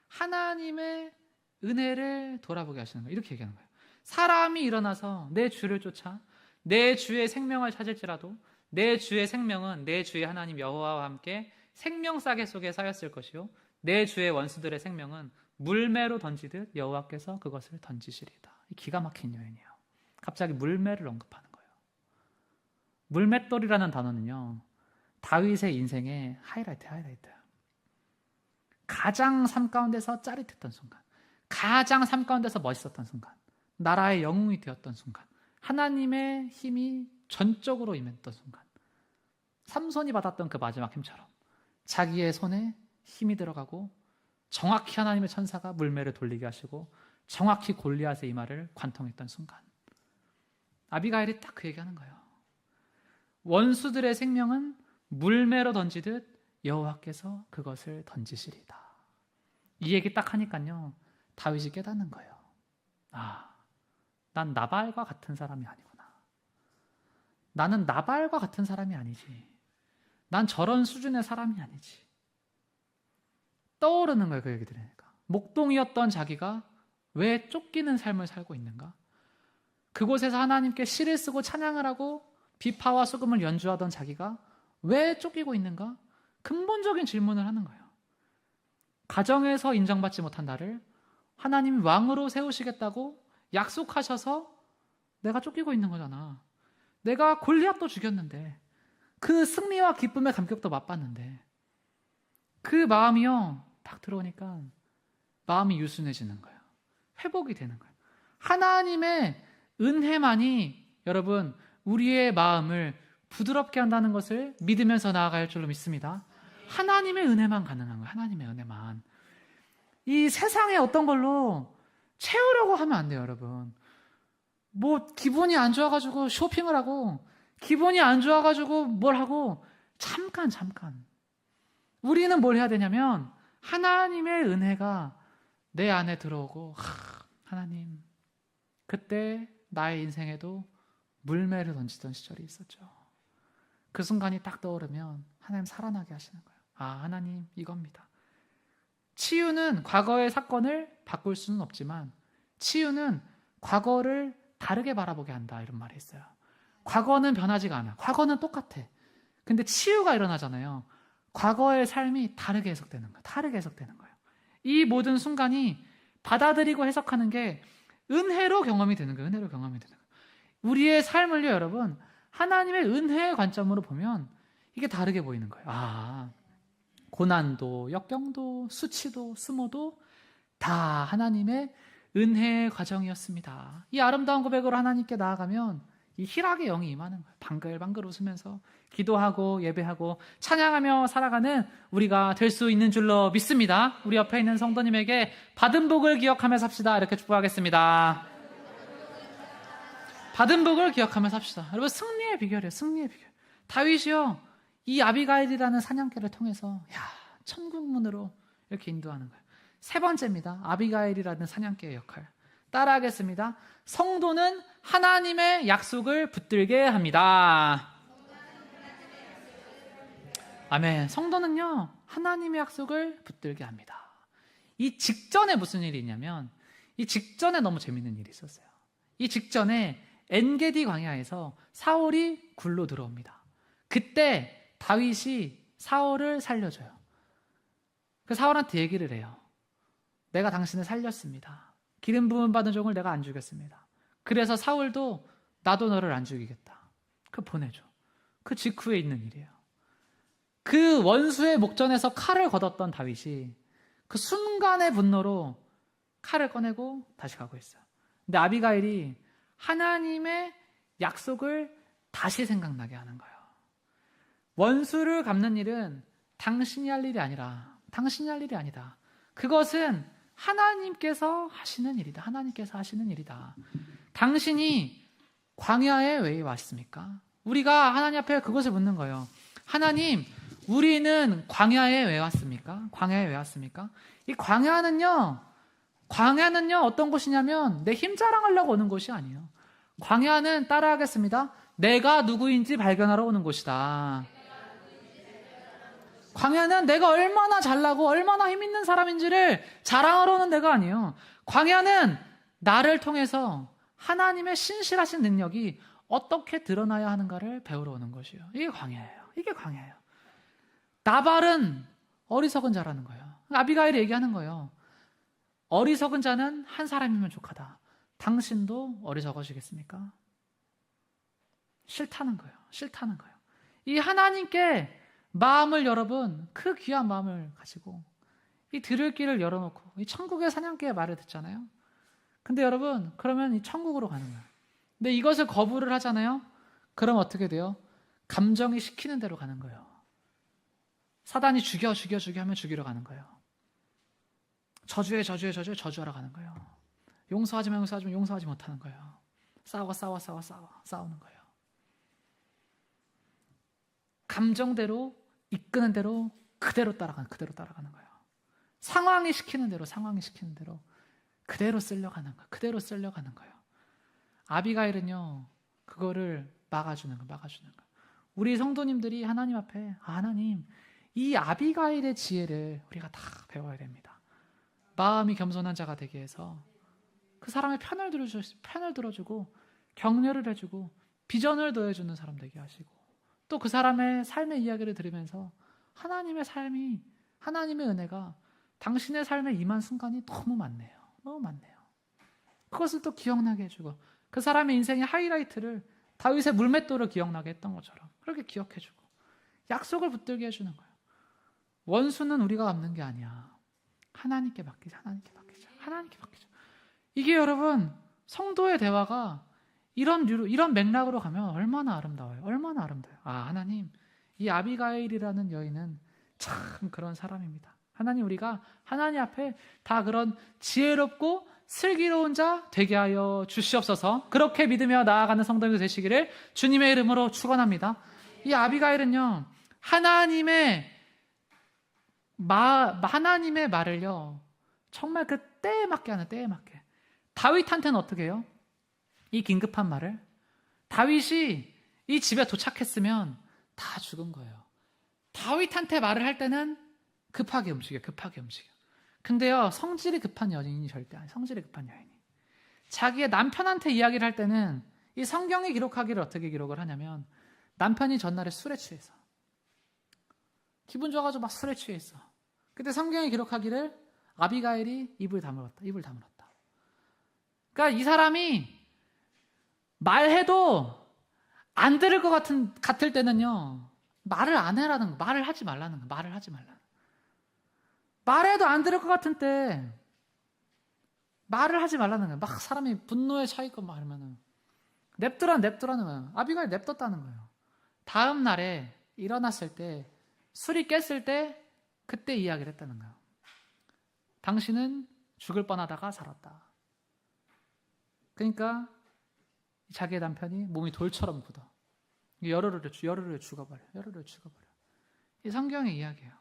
하나님의 은혜를 돌아보게 하시는 거예요. 이렇게 얘기하는 거예요. 사람이 일어나서 내 주를 쫓아 내 주의 생명을 찾을지라도 내 주의 생명은 내 주의 하나님 여호와와 함께 생명싸개 속에 쌓였을 것이요 내 주의 원수들의 생명은 물매로 던지듯 여호와께서 그것을 던지시리다. 기가 막힌 요인이에요. 갑자기 물매를 언급하는 거예요. 물맷돌이라는 단어는요 다윗의 인생의 하이라이트야. 가장 삶 가운데서 짜릿했던 순간, 가장 삶 가운데서 멋있었던 순간, 나라의 영웅이 되었던 순간, 하나님의 힘이 전적으로 임했던 순간, 삼손이 받았던 그 마지막 힘처럼 자기의 손에 힘이 들어가고 정확히 하나님의 천사가 물매를 돌리게 하시고 정확히 골리앗의 이마를 관통했던 순간, 아비가일이 딱 그 얘기하는 거예요. 원수들의 생명은 물매로 던지듯 여호와께서 그것을 던지시리다. 이 얘기 딱 하니까요 다윗이 깨닫는 거예요. 난 나발과 같은 사람이 아니구나. 나는 나발과 같은 사람이 아니지. 난 저런 수준의 사람이 아니지. 떠오르는 거예요. 그 얘기 들으니까. 목동이었던 자기가 왜 쫓기는 삶을 살고 있는가? 그곳에서 하나님께 시를 쓰고 찬양을 하고 비파와 수금을 연주하던 자기가 왜 쫓기고 있는가? 근본적인 질문을 하는 거예요. 가정에서 인정받지 못한 나를 하나님이 왕으로 세우시겠다고 약속하셔서 내가 쫓기고 있는 거잖아. 내가 골리앗도 죽였는데, 그 승리와 기쁨의 감격도 맛봤는데, 그 마음이요 딱 들어오니까 마음이 유순해지는 거예요. 회복이 되는 거예요. 하나님의 은혜만이 여러분 우리의 마음을 부드럽게 한다는 것을 믿으면서 나아갈 줄로 믿습니다. 하나님의 은혜만 가능한 거예요. 하나님의 은혜만. 이 세상에 어떤 걸로 채우려고 하면 안 돼요, 여러분. 뭐 기분이 안 좋아가지고 쇼핑을 하고, 기분이 안 좋아가지고 뭘 하고, 잠깐. 우리는 뭘 해야 되냐면 하나님의 은혜가 내 안에 들어오고, 하나님, 그때 나의 인생에도 물매를 던지던 시절이 있었죠. 그 순간이 딱 떠오르면 하나님 살아나게 하시는 거예요. 하나님 이겁니다. 치유는 과거의 사건을 바꿀 수는 없지만 치유는 과거를 다르게 바라보게 한다, 이런 말이 있어요. 과거는 변하지가 않아. 과거는 똑같아. 근데 치유가 일어나잖아요. 과거의 삶이 다르게 해석되는 거예요. 다르게 해석되는 거예요. 이 모든 순간이 받아들이고 해석하는 게 은혜로 경험이 되는 거예요. 은혜로 경험이 되는 거예요. 우리의 삶을요, 여러분, 하나님의 은혜의 관점으로 보면 이게 다르게 보이는 거예요. 아, 고난도, 역경도, 수치도, 수모도 다 하나님의 은혜의 과정이었습니다. 이 아름다운 고백으로 하나님께 나아가면 이 희락의 영이 임하는 거예요. 방글방글 웃으면서 기도하고 예배하고 찬양하며 살아가는 우리가 될 수 있는 줄로 믿습니다. 우리 옆에 있는 성도님에게 받은 복을 기억하며 삽시다. 이렇게 축복하겠습니다. 받은 복을 기억하며 삽시다. 여러분, 승리의 비결이에요. 승리의 비결. 다윗이요, 이 아비가일이라는 사냥개를 통해서 천국문으로 이렇게 인도하는 거예요. 세 번째입니다. 아비가일이라는 사냥개의 역할. 따라하겠습니다. 성도는 하나님의 약속을 붙들게 합니다. 아멘. 성도는요, 하나님의 약속을 붙들게 합니다. 이 직전에 무슨 일이 있냐면, 이 직전에 너무 재밌는 일이 있었어요. 이 직전에 엔게디 광야에서 사울이 굴로 들어옵니다. 그때 다윗이 사울을 살려줘요. 그 사울한테 얘기를 해요. 내가 당신을 살렸습니다. 기름 부음 받은 종을 내가 안 죽였습니다. 그래서 사울도 나도 너를 안 죽이겠다. 그 보내줘. 그 직후에 있는 일이에요. 그 원수의 목전에서 칼을 걷었던 다윗이 그 순간의 분노로 칼을 꺼내고 다시 가고 있어요. 근데 아비가일이 하나님의 약속을 다시 생각나게 하는 거예요. 원수를 갚는 일은 당신이 할 일이 아니라, 당신이 할 일이 아니다. 그것은 하나님께서 하시는 일이다. 하나님께서 하시는 일이다. 당신이 광야에 왜 왔습니까? 우리가 하나님 앞에 그것을 묻는 거예요. 하나님, 우리는 광야에 왜 왔습니까? 광야에 왜 왔습니까? 이 광야는요, 어떤 곳이냐면 내 힘 자랑하려고 오는 곳이 아니에요. 광야는, 따라하겠습니다, 내가 누구인지 발견하러 오는 곳이다. 광야는 내가 얼마나 잘나고 얼마나 힘 있는 사람인지를 자랑하러 오는 데가 아니에요. 광야는 나를 통해서 하나님의 신실하신 능력이 어떻게 드러나야 하는가를 배우러 오는 것이에요. 이게 광야예요. 이게 광야예요. 나발은 어리석은 자라는 거예요. 아비가일이 얘기하는 거예요. 어리석은 자는 한 사람이면 족하다. 당신도 어리석으시겠습니까? 싫다는 거예요. 싫다는 거예요. 이 하나님께 마음을, 여러분, 그 귀한 마음을 가지고 이 들을 길을 열어놓고 이 천국의 사냥개의 말을 듣잖아요. 근데 여러분, 그러면 이 천국으로 가는 거예요. 근데 이것을 거부를 하잖아요. 그럼 어떻게 돼요? 감정이 시키는 대로 가는 거예요. 사단이 죽여 하면 죽이러 가는 거예요. 저주하러 가는 거예요. 용서하지만 용서하지 못하는 거예요. 싸우는 거예요. 감정대로, 이끄는 대로 그대로 따라가는 거예요. 상황이 시키는 대로 그대로 쓸려가는 거예요. 아비가일은요, 그거를 막아주는 거예요. 우리 성도님들이 하나님 앞에, 하나님, 이 아비가일의 지혜를 우리가 다 배워야 됩니다. 마음이 겸손한 자가 되게 해서 그 사람의 편을 들어주고 격려를 해주고 비전을 더해주는 사람 되게 하시고, 또 그 사람의 삶의 이야기를 들으면서 하나님의 삶이, 하나님의 은혜가 당신의 삶에 임한 순간이 너무 많네요. 그것을 또 기억나게 해주고, 그 사람의 인생의 하이라이트를, 다윗의 물맷돌을 기억나게 했던 것처럼 그렇게 기억해주고 약속을 붙들게 해주는 거예요. 원수는 우리가 갚는 게 아니야. 하나님께 맡기자. 이게 여러분, 성도의 대화가 이런 맥락으로 가면 얼마나 아름다워요. 하나님, 이 아비가일이라는 여인은 참 그런 사람입니다. 하나님, 우리가 하나님 앞에 다 그런 지혜롭고 슬기로운 자 되게 하여 주시옵소서. 그렇게 믿으며 나아가는 성도님들 되시기를 주님의 이름으로 축원합니다. 이 아비가일은요, 하나님의 말을요, 정말 그 때에 맞게 하는, 때에 맞게. 다윗한테는 어떻게 해요? 이 긴급한 말을, 다윗이 이 집에 도착했으면 다 죽은 거예요. 다윗한테 말을 할 때는 급하게 움직여. 근데요, 성질이 급한 여인이 절대 아니에요. 자기의 남편한테 이야기를 할 때는 이 성경이 기록하기를 어떻게 기록을 하냐면, 남편이 전날에 술에 취해서 기분 좋아가지고 막 술에 취해 있어. 그때 성경에 기록하기를 아비가일이 입을 다물었다. 그러니까 이 사람이 말해도 안 들을 것 같을 때는요, 말을 안 해라는 거, 말을 하지 말라는 거, 말을 하지 말라는 거. 말해도 안 들을 것 같은 때 말을 하지 말라는 거예요. 막 사람이 분노에 차 있고 막 이러면은 냅두라는 거예요. 아비가일 냅뒀다는 거예요. 다음 날에 일어났을 때, 술이 깼을 때 그때 이야기를 했다는 거예요. 당신은 죽을 뻔하다가 살았다. 그러니까 자기의 남편이 몸이 돌처럼 굳어. 열흘을 죽어버려. 이 성경의 이야기예요.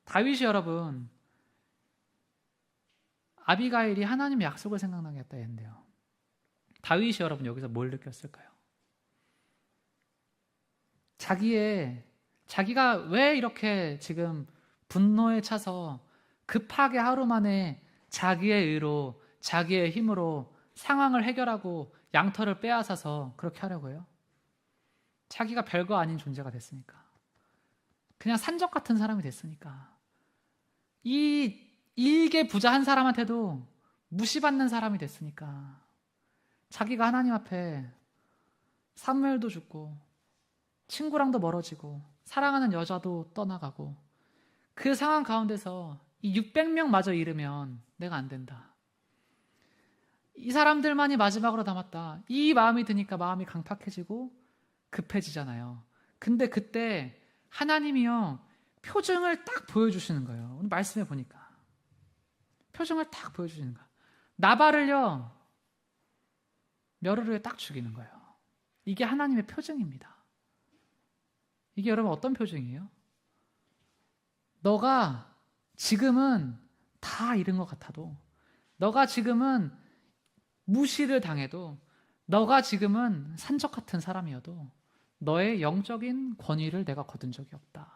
다윗이 여러분, 아비가일이 하나님의 약속을 생각나게 했다 했는데요. 다윗이 여러분 여기서 뭘 느꼈을까요? 자기가 왜 이렇게 지금 분노에 차서 급하게 하루 만에 자기의 의로, 자기의 힘으로 상황을 해결하고 양털을 빼앗아서 그렇게 하려고 해요? 자기가 별거 아닌 존재가 됐으니까. 그냥 산적 같은 사람이 됐으니까. 이 일개 부자 한 사람한테도 무시받는 사람이 됐으니까. 자기가 하나님 앞에 사무엘도 죽고 친구랑도 멀어지고 사랑하는 여자도 떠나가고 그 상황 가운데서 이 600명마저 잃으면 내가 안 된다. 이 사람들만이 마지막으로 남았다. 이 마음이 드니까 마음이 강팍해지고 급해지잖아요. 근데 그때 하나님이요, 표징을 딱 보여주시는 거예요. 오늘 말씀해 보니까 표징을 딱 보여주시는 거예요. 나발을요 며칠 후에 딱 죽이는 거예요. 이게 하나님의 표징입니다. 이게 여러분 어떤 표징이에요? 너가 지금은 다 잃은 것 같아도, 너가 지금은 무시를 당해도, 너가 지금은 산적 같은 사람이어도 너의 영적인 권위를 내가 거둔 적이 없다.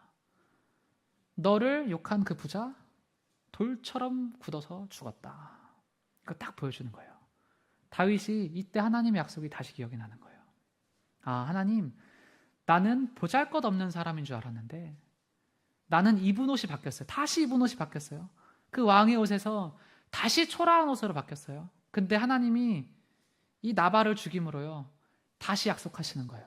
너를 욕한 그 부자 돌처럼 굳어서 죽었다. 이거 딱 보여주는 거예요. 다윗이 이때 하나님의 약속이 다시 기억이 나는 거예요. 아, 하나님, 나는 보잘것없는 사람인 줄 알았는데 나는 입은 옷이 바뀌었어요. 다시 입은 옷이 바뀌었어요. 그 왕의 옷에서 다시 초라한 옷으로 바뀌었어요. 근데 하나님이 이 나발을 죽임으로요 다시 약속하시는 거예요.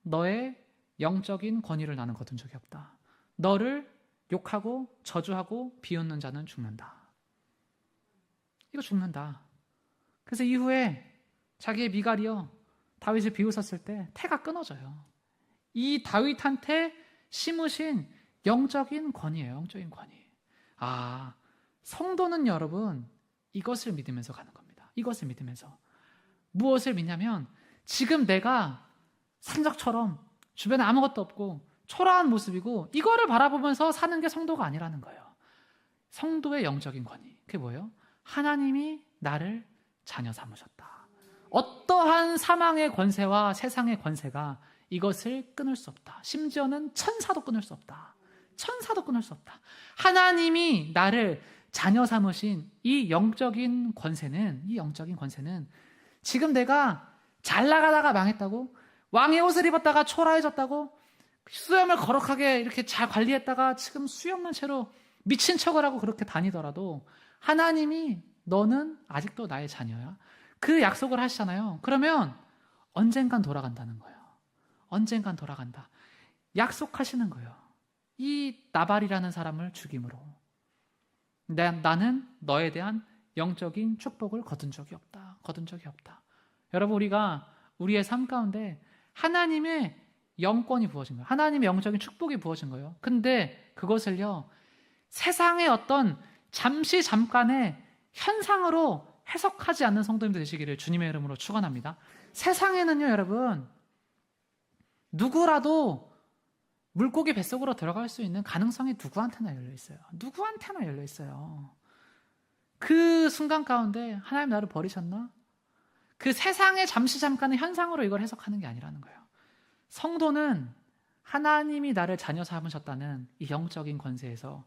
너의 영적인 권위를 나는 거둔 적이 없다. 너를 욕하고 저주하고 비웃는 자는 죽는다. 이거 죽는다. 그래서 이후에 자기의 미갈이요 다윗을 비웃었을 때 태가 끊어져요. 이 다윗한테 심으신 영적인 권위예요. 영적인 권위. 아, 성도는 여러분 이것을 믿으면서 가는 겁니다. 이것을 믿으면서. 무엇을 믿냐면 지금 내가 산적처럼 주변에 아무것도 없고 초라한 모습이고 이거를 바라보면서 사는 게 성도가 아니라는 거예요. 성도의 영적인 권위. 그게 뭐예요? 하나님이 나를 자녀 삼으셨다. 어떠한 사망의 권세와 세상의 권세가 이것을 끊을 수 없다. 심지어는 천사도 끊을 수 없다. 천사도 끊을 수 없다. 하나님이 나를 자녀 삼으신 이 영적인 권세는 지금 내가 잘 나가다가 망했다고, 왕의 옷을 입었다가 초라해졌다고, 수염을 거룩하게 이렇게 잘 관리했다가 지금 수염난 채로 미친 척을 하고 그렇게 다니더라도 하나님이 너는 아직도 나의 자녀야. 그 약속을 하시잖아요. 그러면 언젠간 돌아간다는 거예요. 언젠간 돌아간다. 약속하시는 거예요. 이 나발이라는 사람을 죽임으로 나는 너에 대한 영적인 축복을 거둔 적이 없다. 여러분, 우리가 우리의 삶 가운데 하나님의 영권이 부어진 거예요. 하나님의 영적인 축복이 부어진 거예요. 근데 그것을요 세상의 어떤 잠깐의 현상으로 해석하지 않는 성도님들 되시기를 주님의 이름으로 축원합니다. 세상에는요 여러분 누구라도 물고기 뱃속으로 들어갈 수 있는 가능성이 누구한테나 열려 있어요. 그 순간 가운데 하나님 나를 버리셨나? 그 세상의 잠깐의 현상으로 이걸 해석하는 게 아니라는 거예요. 성도는 하나님이 나를 자녀 삼으셨다는 이 영적인 권세에서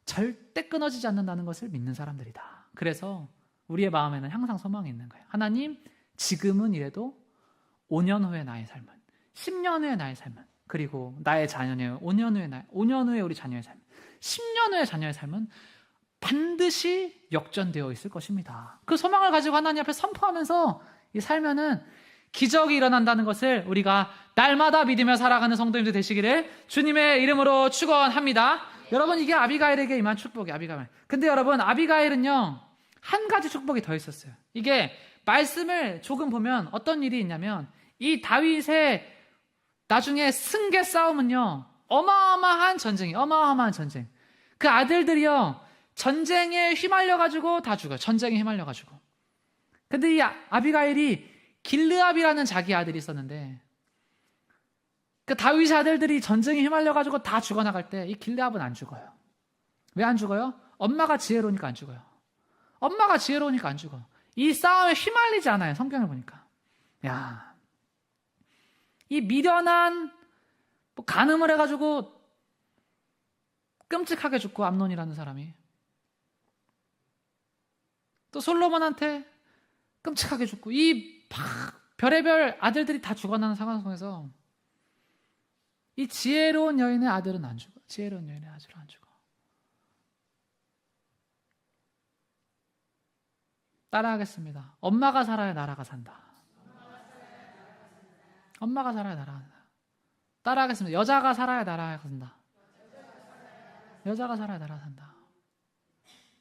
절대 끊어지지 않는다는 것을 믿는 사람들이다. 그래서 우리의 마음에는 항상 소망이 있는 거예요. 하나님, 지금은 이래도 5년 후의 나의 삶은, 10년 후의 나의 삶은 그리고 나의 자녀의 5년 후에 5년 후에 우리 자녀의 삶, 10년 후에 자녀의 삶은 반드시 역전되어 있을 것입니다. 그 소망을 가지고 하나님 앞에 선포하면서 이 살면은 기적이 일어난다는 것을 우리가 날마다 믿으며 살아가는 성도님들 되시기를 주님의 이름으로 축원합니다. 여러분, 이게 아비가일에게 임한 축복이에요. 아비가일. 근데 여러분, 아비가일은요 한 가지 축복이 더 있었어요. 이게 말씀을 조금 보면 어떤 일이 있냐면, 이 다윗의 나중에 승계 싸움은요 어마어마한 전쟁이, 어마어마한 전쟁. 그 아들들이요 전쟁에 휘말려가지고 다 죽어요. 전쟁에 휘말려가지고. 근데 이 아비가일이 길르압이라는 자기 아들이 있었는데, 그 다윗의 아들들이 전쟁에 휘말려가지고 다 죽어나갈 때 이 길르압은 안 죽어요. 왜 안 죽어요? 엄마가 지혜로우니까 안 죽어요. 엄마가 지혜로우니까 안 죽어. 이 싸움에 휘말리지 않아요. 성경을 보니까. 야, 이 미련한 간음을 해가지고 끔찍하게 죽고, 암논이라는 사람이 또 솔로몬한테 끔찍하게 죽고, 이 별의별 아들들이 다 죽어나는 상황 속에서 이 지혜로운 여인의 아들은 안 죽어. 지혜로운 여인의 아들은 안 죽어. 따라하겠습니다. 엄마가 살아야 나라가 산다. 엄마가 살아야 나라가 산다. 따라하겠습니다. 여자가 살아야 나라가 산다. 여자가 살아야 나라가 산다.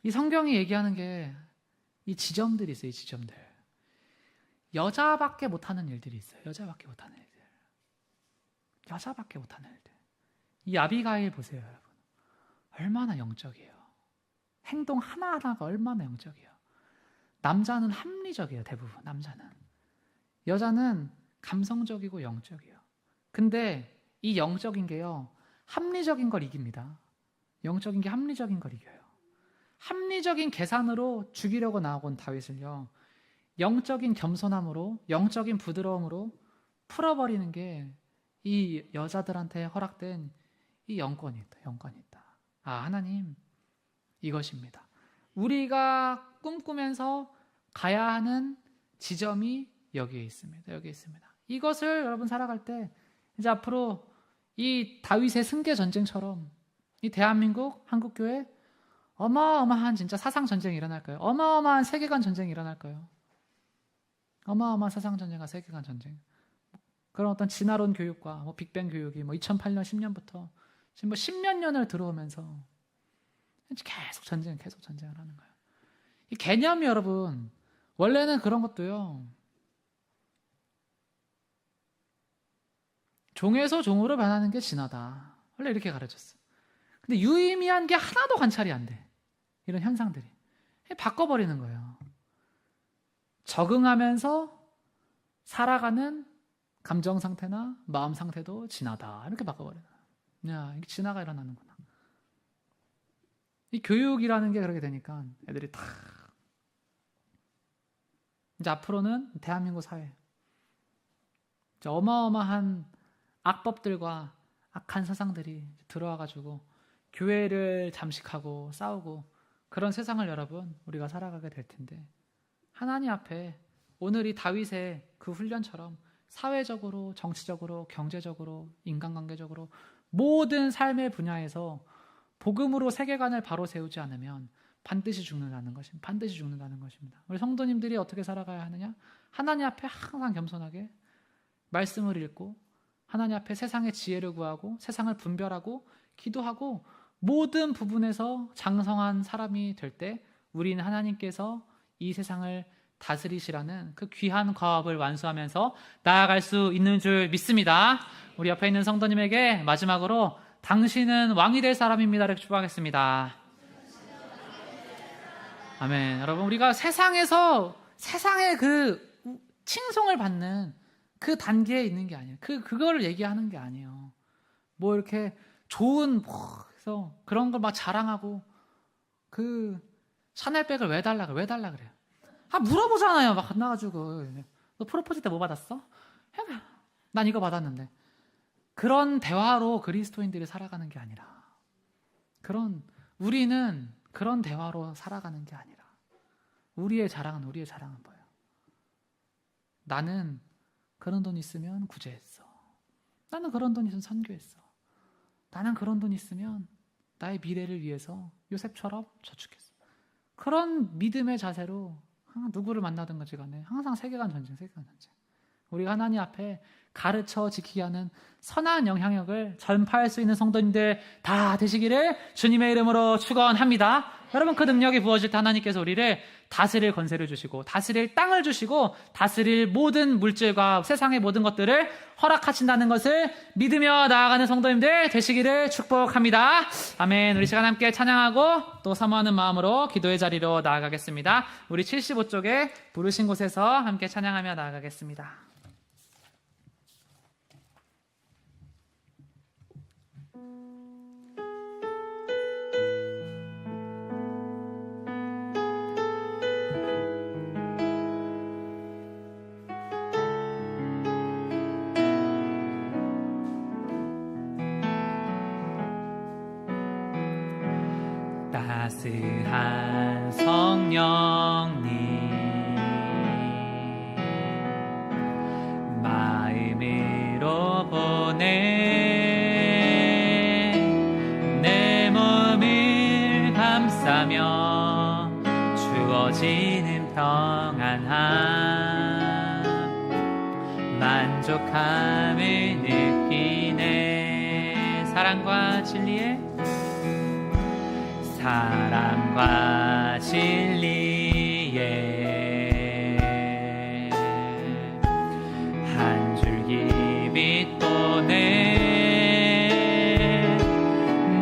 이 성경이 얘기하는 게 이 지점들이 있어요. 이 지점들. 여자밖에 못하는 일들이 있어요. 여자밖에 못하는 일들. 여자밖에 못하는 일들. 이 아비가일 보세요, 여러분. 얼마나 영적이에요. 행동 하나하나가 얼마나 영적이에요. 남자는 합리적이에요. 대부분 남자는. 여자는 감성적이고 영적이에요. 근데 이 영적인 게요 합리적인 걸 이깁니다. 영적인 게 합리적인 걸 이겨요. 합리적인 계산으로 죽이려고 나온 다윗을요 영적인 겸손함으로, 영적인 부드러움으로 풀어버리는 게 이 여자들한테 허락된 이 영권이 있다. 영권이 있다. 아, 하나님, 이것입니다. 우리가 꿈꾸면서 가야 하는 지점이 여기에 있습니다. 여기에 있습니다. 이것을 여러분 살아갈 때 이제 앞으로 이 다윗의 승계 전쟁처럼 이 대한민국 한국교회 어마어마한 진짜 사상 전쟁이 일어날 거예요. 어마어마한 세계관 전쟁이 일어날 거예요. 어마어마한 사상 전쟁과 세계관 전쟁. 그런 어떤 진화론 교육과 빅뱅 교육이 2008년 10년부터 지금 10몇 년을 들어오면서 계속 전쟁을 하는 거예요. 이 개념이 여러분 원래는 그런 것도요 종에서 종으로 변하는 게 진화다. 원래 이렇게 가르쳤어. 근데 유의미한 게 하나도 관찰이 안 돼. 이런 현상들이. 바꿔버리는 거예요. 적응하면서 살아가는 감정 상태나 마음 상태도 진화다. 이렇게 바꿔버려요. 야, 이게 진화가 일어나는구나. 이 교육이라는 게 그렇게 되니까 애들이 다 이제 앞으로는 대한민국 사회 어마어마한 악법들과 악한 사상들이 들어와가지고 교회를 잠식하고 싸우고 그런 세상을 여러분 우리가 살아가게 될 텐데, 하나님 앞에 오늘 이 다윗의 그 훈련처럼 사회적으로, 정치적으로, 경제적으로, 인간관계적으로 모든 삶의 분야에서 복음으로 세계관을 바로 세우지 않으면 반드시 죽는다는 것입니다. 반드시 죽는다는 것입니다. 우리 성도님들이 어떻게 살아가야 하느냐? 하나님 앞에 항상 겸손하게 말씀을 읽고 하나님 앞에 세상의 지혜를 구하고 세상을 분별하고 기도하고 모든 부분에서 장성한 사람이 될 때 우리는 하나님께서 이 세상을 다스리시라는 그 귀한 과업을 완수하면서 나아갈 수 있는 줄 믿습니다. 우리 옆에 있는 성도님에게 마지막으로 당신은 왕이 될 사람입니다. 이렇게 축복하겠습니다. 아멘. 여러분, 우리가 세상에서 세상의 그 칭송을 받는 그 단계에 있는 게 아니에요. 그거를 얘기하는 게 아니에요. 뭐 이렇게 좋은 그래서 그런 걸 막 자랑하고 그 샤넬백을 왜 달라 그래요. 물어보잖아요. 막 나가지고 너 프로포즈 때 뭐 받았어? 난 이거 받았는데. 그런 대화로 그리스도인들이 살아가는 게 아니라 우리는 그런 대화로 살아가는 게 아니라 우리의 자랑은 뭐예요? 나는 그런 돈 있으면 구제했어. 나는 그런 돈 있으면 선교했어. 나는 그런 돈 있으면 나의 미래를 위해서 요셉처럼 저축했어. 그런 믿음의 자세로 누구를 만나든 간에 항상 세계관 전쟁. 우리가 하나님 앞에 가르쳐 지키게 하는 선한 영향력을 전파할 수 있는 성도님들 다 되시기를 주님의 이름으로 축원합니다. 여러분, 그 능력이 부어질 때 하나님께서 우리를 다스릴 권세를 주시고 다스릴 땅을 주시고 다스릴 모든 물질과 세상의 모든 것들을 허락하신다는 것을 믿으며 나아가는 성도님들 되시기를 축복합니다. 아멘. 우리 시간 함께 찬양하고 또 사모하는 마음으로 기도의 자리로 나아가겠습니다. 우리 75쪽에 부르신 곳에서 함께 찬양하며 나아가겠습니다. 따스한 성령님 마음으로 보내 내 몸을 감싸며 주어지는 평안함 만족함을 느끼네. 사랑과 진리의 한 줄기 빛 보내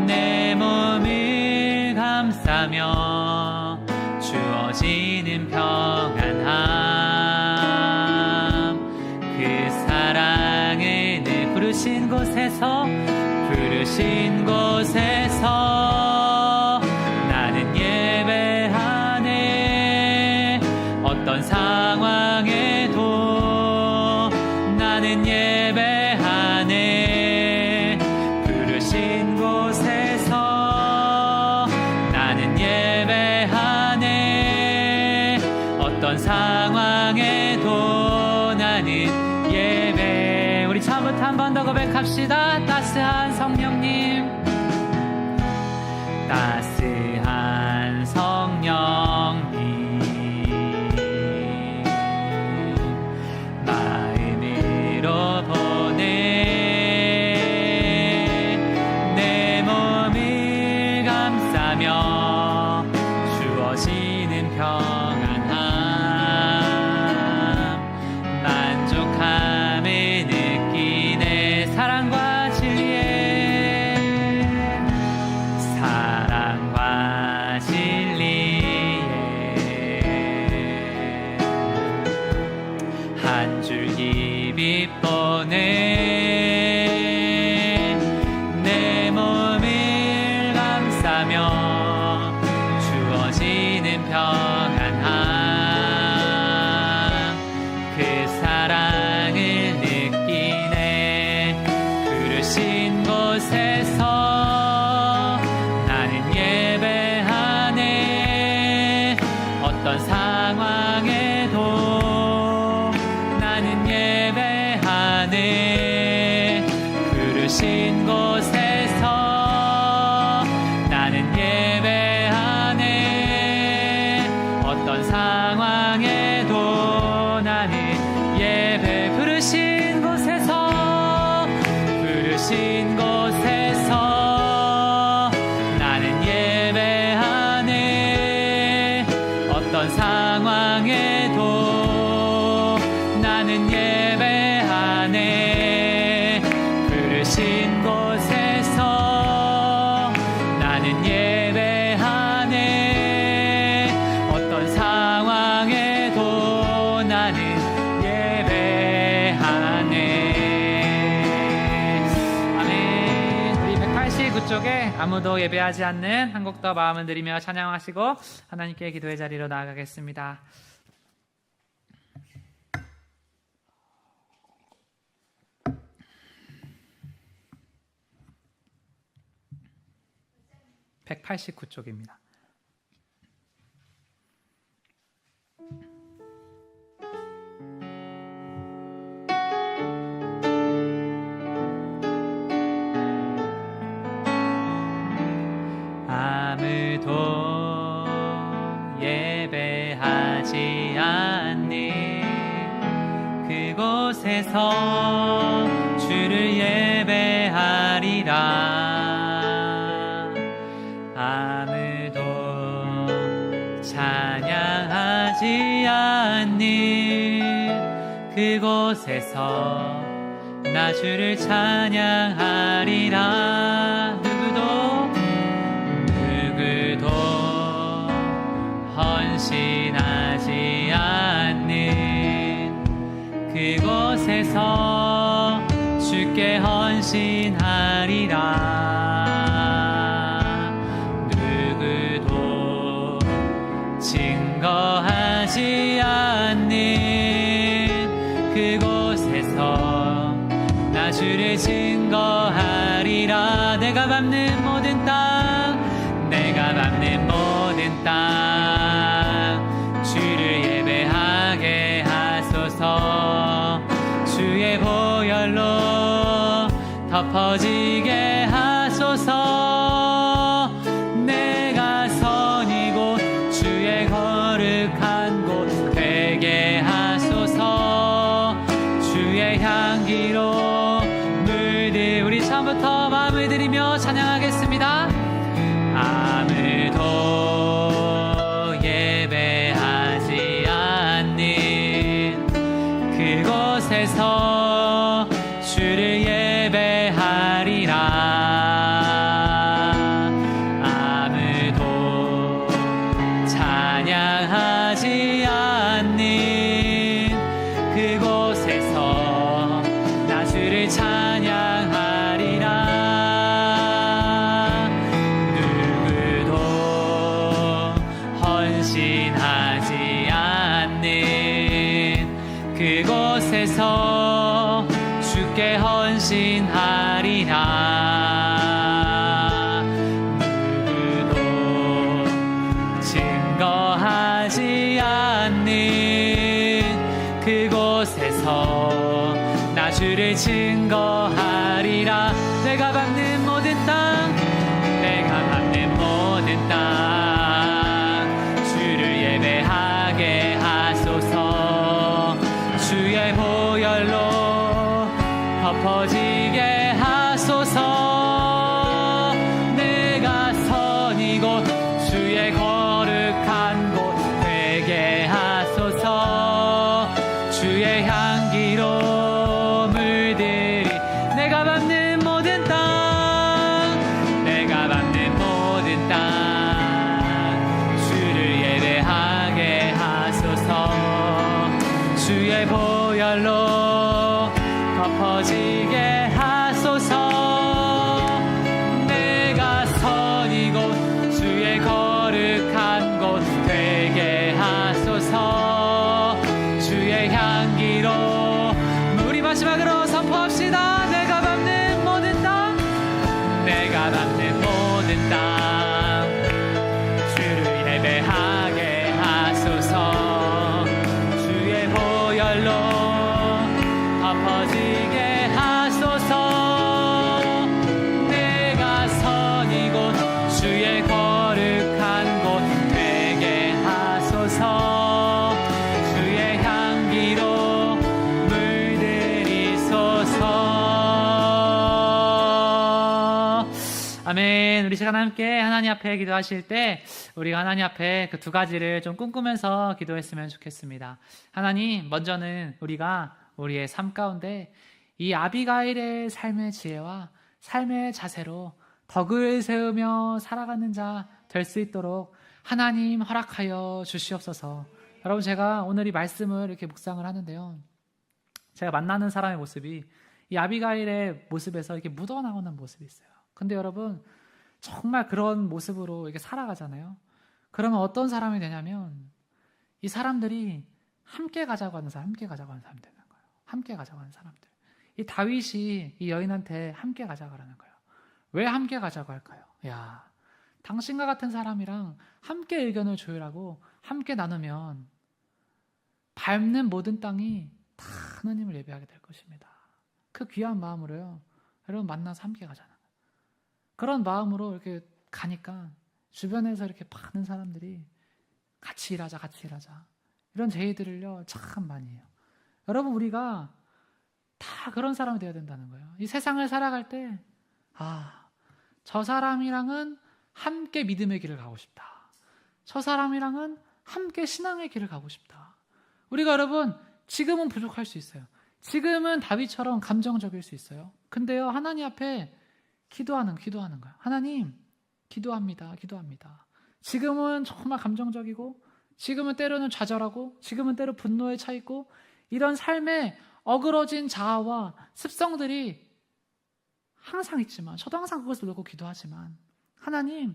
내 몸을 감싸며 주어지는 평안함 그 사랑을 늘 부르신 곳에서 어떤 상황에도 나는 예배하네. 부르신 곳에서 나는 예배하네. 어떤 상황에도 나는 예배. 우리 처음부터 한 번 더 고백합시다. 따스한 성령님, 따스한 성령님 마음으로 보내 내 몸을 감싸며 주어지는 평안함 만족함을 느끼네. 사랑과 진리의 한 줄기 빛 보내 내 몸을 감싸며 주어지는 평안함 그 사랑을 느끼네. 부르신 곳에서 나는 예배하네. 어떤 상황에도 나는 예배하네. 부르신 곳에서 나는 예배하네. 어떤 상황에도 나는 예배. 부르신 곳에서 부르신 곳에서 나는 예배하네. 어떤 상황에도 나는 예배하네. 부르신 곳에서 나는 예배하네. 어떤 상황에도 나는 예배하네. 아멘. 우리 189쪽에 아무도 예배하지 않는 한 곡 더 마음을 들이며 찬양하시고 하나님께 기도의 자리로 나아가겠습니다. (189쪽입니다) 찬양하지 않는 그곳에서 주를 예배하리라. 아무도 찬양하지 않는 그곳에서 나 주를 찬양하리라. 누구도 헌신하지 않는 그곳에서 주께 헌신하리라. 누구도 증거하지 않는 그곳에서 나 주를 증거하리라. 내가 밟는 모든 땅, 내가 밟는 모든 땅, 주를 예배하게 하소서. 주의 보혈로 덮어지게 하소서. 내가 선 이곳 주의 거룩한 곳 되게 하소서. 주의 향기로 물들. 우리 처음부터 마음을 들이며 찬양하겠습니다. 아무도 예배하지 않는 그곳에서 주를 예배하리라. 아무도 찬양하지 않는 그곳에서 나 주를 찬양하리라. 누구도 헌신하지 않는 그곳에서 주께 헌신하리라. 누구도 증거하지 않는 그곳에서 나 주를 증거하리라. 내가 밟는 모든 땅, 내가 밟는 모든 땅, 주를 예배하게 하소서. 주의 보혈로 덮어지게 하소서. 내가 선 이곳 주의 거룩한 곳 되게 하소서. 주의 향기로 물들이. 내가 밟는 모든 땅, 내가 밟는 모든 땅, 주를 예배하게 하소서. 주의 보혈로 덮어지게 하소서. 내가 선 이곳 주의 거룩한 곳 되게 하소서. 주의 향기로. 우리 마지막으로 선포합시다. 내가 밟는 모든 땅, 내가 밟는 모든 땅, 주를 예배하게 하소서. 주의 보혈로 덮어지게 하소서. 내가 선 이곳 주의 거룩한 곳 되게 하소서. 주의 향기로 물들이소서. 아멘. 우리 시간 함께 하나님 앞에 기도하실 때 우리가 하나님 앞에 그 두 가지를 좀 꿈꾸면서 기도했으면 좋겠습니다. 하나님, 먼저는 우리가 우리의 삶 가운데 이 아비가일의 삶의 지혜와 삶의 자세로 덕을 세우며 살아가는 자 될 수 있도록 하나님 허락하여 주시옵소서. 여러분, 제가 오늘 이 말씀을 이렇게 묵상을 하는데요, 제가 만나는 사람의 모습이 이 아비가일의 모습에서 이렇게 묻어나오는 모습이 있어요. 근데 여러분, 정말 그런 모습으로 이렇게 살아가잖아요. 그러면 어떤 사람이 되냐면 이 사람들이 함께 가자고 하는 사람, 함께 가자고 하는 사람이 되는 거예요. 함께 가자고 하는 사람들. 이 다윗이 이 여인한테 함께 가자고 하는 거예요. 왜 함께 가자고 할까요? 야, 당신과 같은 사람이랑 함께 의견을 조율하고 함께 나누면 밟는 모든 땅이 다 하나님을 예배하게 될 것입니다. 그 귀한 마음으로요, 여러분 만나서 함께 가잖아요. 그런 마음으로 이렇게 가니까 주변에서 이렇게 많은 사람들이 같이 일하자, 같이 일하자.
이런 제의들을요 참 많이 해요. 여러분, 우리가 다 그런 사람이 되어야 된다는 거예요. 이 세상을 살아갈 때 저 사람이랑은 함께 믿음의 길을 가고 싶다. 저 사람이랑은 함께 신앙의 길을 가고 싶다. 우리가 여러분 지금은 부족할 수 있어요. 지금은 다윗처럼 감정적일 수 있어요. 근데요, 하나님 앞에 기도하는 거예요. 하나님, 기도합니다. 지금은 정말 감정적이고, 지금은 때로는 좌절하고, 지금은 때로 분노에 차 있고, 이런 삶에 어그러진 자아와 습성들이 항상 있지만, 저도 항상 그것을 놓고 기도하지만, 하나님,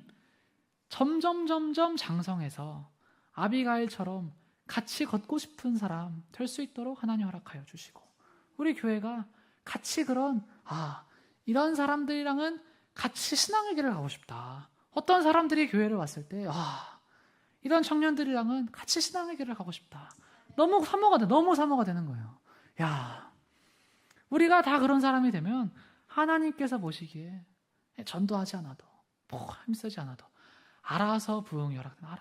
점점 장성해서 아비가일처럼 같이 걷고 싶은 사람 될 수 있도록 하나님 허락하여 주시고, 우리 교회가 같이 그런 이런 사람들이랑은 같이 신앙의 길을 가고 싶다. 어떤 사람들이 교회를 왔을 때 이런 청년들이랑은 같이 신앙의 길을 가고 싶다. 너무 사모가 되는 거예요. 우리가 다 그런 사람이 되면 하나님께서 보시기에 전도하지 않아도 힘쓰지 않아도 알아서 부흥이 허락된다.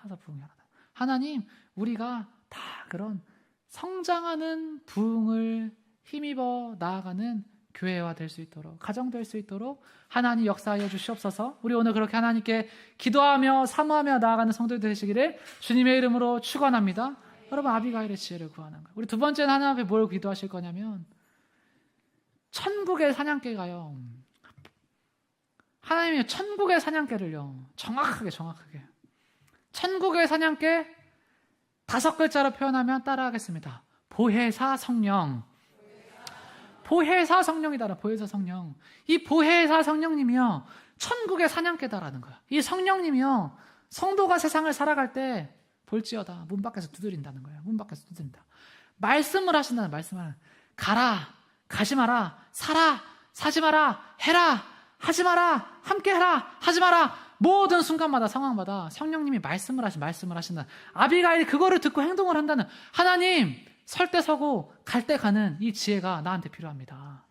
하나님, 우리가 다 그런 성장하는 부흥을 힘입어 나아가는 교회와 될 수 있도록, 가정 될 수 있도록 하나님 역사하여 주시옵소서. 우리 오늘 그렇게 하나님께 기도하며 사모하며 나아가는 성도들 되시기를 주님의 이름으로 축원합니다. 여러분, 아비가일의 지혜를 구하는 거예요. 우리 두 번째는 하나님 앞에 뭘 기도하실 거냐면, 천국의 사냥개가요, 하나님이 천국의 사냥개를요 정확하게 천국의 사냥개 5글자로 표현하면 따라하겠습니다. 보혜사 성령. 보혜사 성령이다. 보혜사 성령. 이 보혜사 성령님이요 천국의 사냥개다라는 거야. 이 성령님이요 성도가 세상을 살아갈 때 볼지어다 문 밖에서 두드린다는 거예요. 문 밖에서 두드린다. 말씀을 하신다는 말씀을. 가라, 가지 마라, 사라, 사지 마라, 해라, 하지 마라, 함께 해라, 하지 마라. 모든 순간마다 상황마다 성령님이 말씀을 하신다. 아비가일이 그거를 듣고 행동을 한다는, 하나님, 설 때 서고 갈 때 가는 이 지혜가 나한테 필요합니다.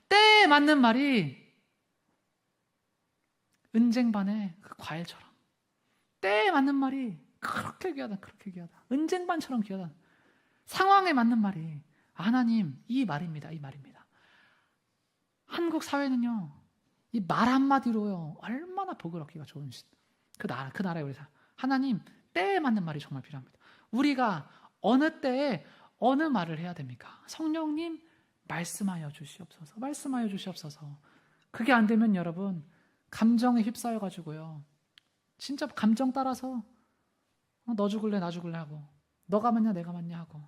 때에 맞는 말이 은쟁반의 그 과일처럼, 때에 맞는 말이 그렇게 귀하다. 은쟁반처럼 귀하다. 상황에 맞는 말이 하나님, 이 말입니다. 한국 사회는요, 이 말 한마디로요 얼마나 복을 얻기가 좋은 그 나라에 우리 하나님, 때에 맞는 말이 정말 필요합니다. 우리가 어느 때에 어느 말을 해야 됩니까? 성령님, 말씀하여 주시옵소서. 그게 안 되면 여러분, 감정에 휩싸여 가지고요 진짜 감정 따라서 너 죽을래 나 죽을래 하고, 너가 맞냐 내가 맞냐 하고,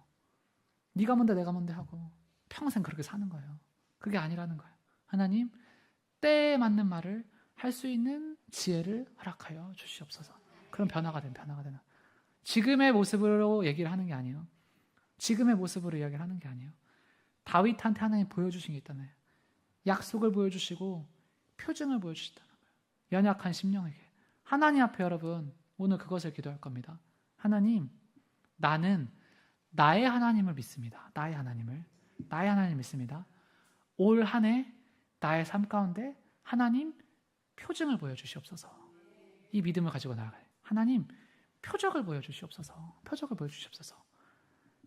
네가 뭔데 내가 뭔데 하고 평생 그렇게 사는 거예요. 그게 아니라는 거예요. 하나님, 때에 맞는 말을 할 수 있는 지혜를 허락하여 주시옵소서. 그럼 변화가 되는. 지금의 모습으로 얘기를 하는 게 아니에요. 지금의 모습으로 이야기를 하는 게 아니에요. 다윗한테 하나님 보여주신 게 있다네요. 약속을 보여주시고 표징을 보여주시다는 거예요. 연약한 심령에게. 하나님 앞에 여러분 오늘 그것을 기도할 겁니다. 하나님, 나는 나의 하나님을 믿습니다. 나의 하나님을 믿습니다. 올 한 해 나의 삶 가운데 하나님 표징을 보여주시옵소서. 이 믿음을 가지고 나아가요. 하나님, 표적을 보여주시옵소서.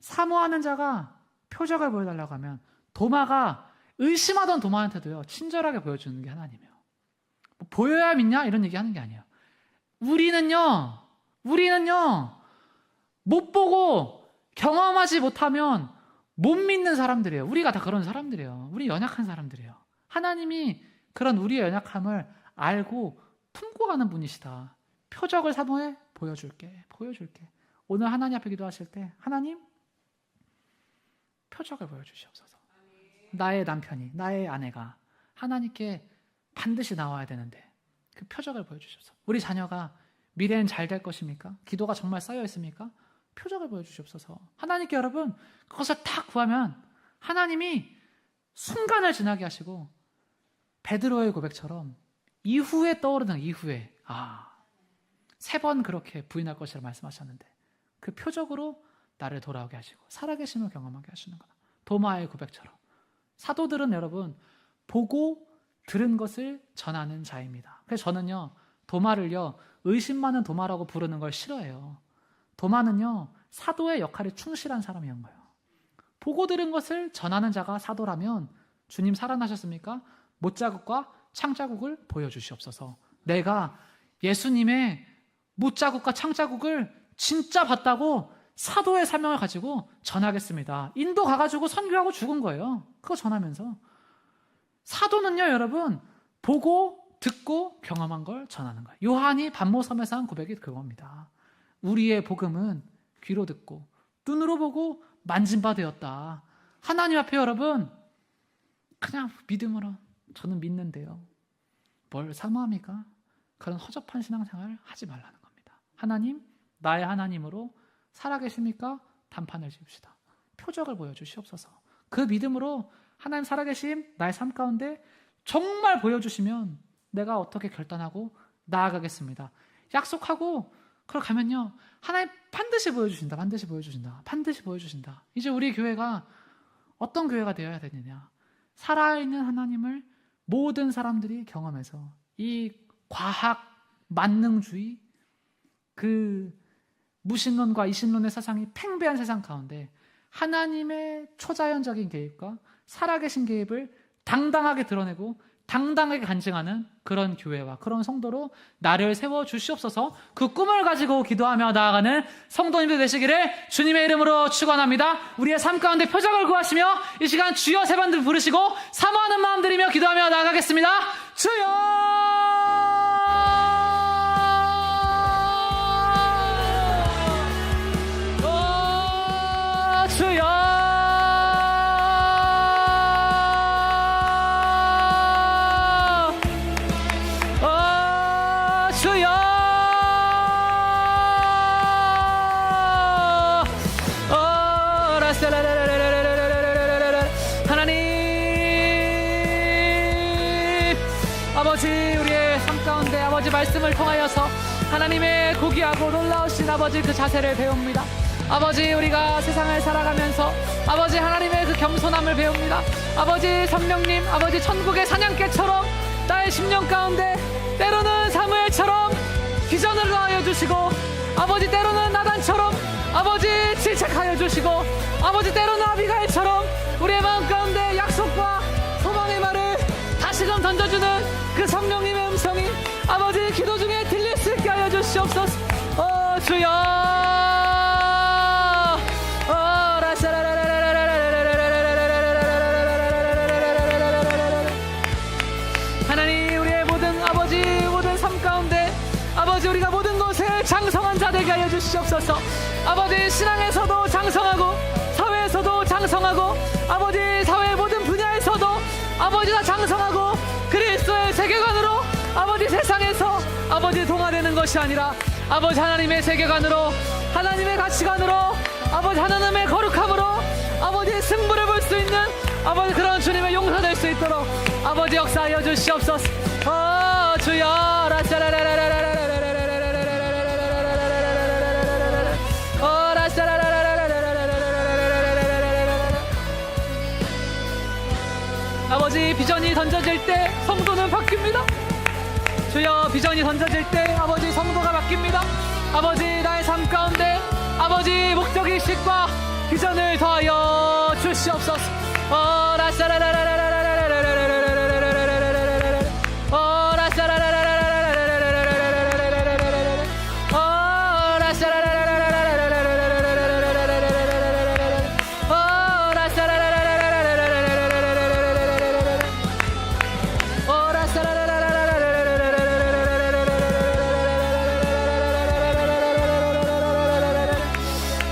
사모하는 자가 표적을 보여달라고 하면 도마가 의심하던 도마한테도요 친절하게 보여주는 게 하나님이에요. 뭐 보여야 믿냐 이런 얘기하는 게 아니에요. 우리는요 못 보고 경험하지 못하면 못 믿는 사람들이에요. 우리가 다 그런 사람들이에요. 우리 연약한 사람들이에요. 하나님이 그런 우리의 연약함을 알고 품고 가는 분이시다. 표적을 사모해 보여줄게. 오늘 하나님 앞에 기도하실 때 하나님, 표적을 보여주시옵소서. 나의 남편이, 나의 아내가 하나님께 반드시 나와야 되는데 그 표적을 보여주시옵소서. 우리 자녀가 미래는 잘 될 것입니까? 기도가 정말 쌓여 있습니까? 표적을 보여주시옵소서. 하나님께 여러분 그것을 딱 구하면 하나님이 순간을 지나게 하시고 베드로의 고백처럼 이후에 떠오르는 이후에 3번 그렇게 부인할 것이라 말씀하셨는데 그 표적으로 나를 돌아오게 하시고 살아계심을 경험하게 하시는 거다. 도마의 고백처럼. 사도들은 여러분 보고 들은 것을 전하는 자입니다. 그래서 저는요 도마를요 의심 많은 도마라고 부르는 걸 싫어해요. 도마는요, 사도의 역할에 충실한 사람이었던 거예요. 보고 들은 것을 전하는 자가 사도라면 주님 살아나셨습니까? 못자국과 창자국을 보여주시옵소서. 내가 예수님의 못자국과 창자국을 진짜 봤다고 사도의 사명을 가지고 전하겠습니다. 인도 가가지고 선교하고 죽은 거예요. 그거 전하면서. 사도는요, 여러분, 보고 듣고 경험한 걸 전하는 거예요. 요한이 반모섬에서 한 고백이 그겁니다. 우리의 복음은 귀로 듣고 눈으로 보고 만진 바 되었다. 하나님 앞에 여러분, 그냥 믿음으로 저는 믿는데요. 뭘 사모합니까? 그런 허접한 신앙생활 하지 말라는 겁니다. 하나님, 나의 하나님으로 살아계십니까? 단판을 지읍시다. 표적을 보여주시옵소서. 그 믿음으로 하나님 살아계심 나의 삶 가운데 정말 보여주시면 내가 어떻게 결단하고 나아가겠습니다. 약속하고 그러고 가면요, 하나님 반드시 보여주신다. 반드시 보여주신다. 반드시 보여주신다. 이제 우리 교회가 어떤 교회가 되어야 되느냐, 살아있는 하나님을 모든 사람들이 경험해서 이 과학 만능주의, 그 무신론과 이신론의 세상이 팽배한 세상 가운데 하나님의 초자연적인 개입과 살아계신 개입을 당당하게 드러내고 당당하게 간증하는 그런 교회와 그런 성도로 나를 세워주시옵소서. 그 꿈을 가지고 기도하며 나아가는 성도님들 되시기를 주님의 이름으로 축원합니다. 우리의 삶 가운데 표적을 구하시며 이 시간 주여 세 번 부르시고 사모하는 마음 들이며 기도하며 나아가겠습니다. 주여! 주여! 주여! 하나님, 아버지, 우리의 삶 가운데 아버지 말씀을 통하여서 하나님의 고귀하고 놀라우신 아버지 그 자세를 배웁니다. 아버지, 우리가 세상을 살아가면서 아버지 하나님의 그 겸손함을 배웁니다. 아버지 성령님, 아버지 천국의 사냥개처럼 나의 심령 가운데 때로는 사무엘처럼 비전을 더하여 주시고, 아버지 때로는 나단처럼 아버지 질책하여 주시고, 아버지 때로는 아비가일처럼 우리의 마음 가운데 약속과 소망의 말을 다시금 던져주는 그 성령님의 음성이 아버지 기도 중에 들릴 수 있게 하여 주시옵소서. 주여! 하나님, 우리의 모든 아버지 모든 삶 가운데 아버지 우리가 모든 것을 장성한 자 되게 하여 주시옵소서. 아버지 신앙에서도 장성하고 사회에서도 장성하고 아버지 사회의 모든 분야에서도 아버지 다 장성하고 그리스도의 세계관으로 아버지 세상에서 아버지 동화되는 것이 아니라 아버지 하나님의 세계관으로 하나님의 가치관으로 아버지 하나님의 거룩함으로 아버지의 승부를 볼 수 있는 아버지 그런 주님의 용서될 수 있도록 아버지 역사하여 주시옵소서. 주여! 아버지 비전이 던져질 때 성도는 바뀝니다. 주여, 비전이 던져질 때 아버지 성도가 바뀝니다. 아버지 나의 삶 가운데 아버지 목적의식과 비전을 더하여 주시옵소서.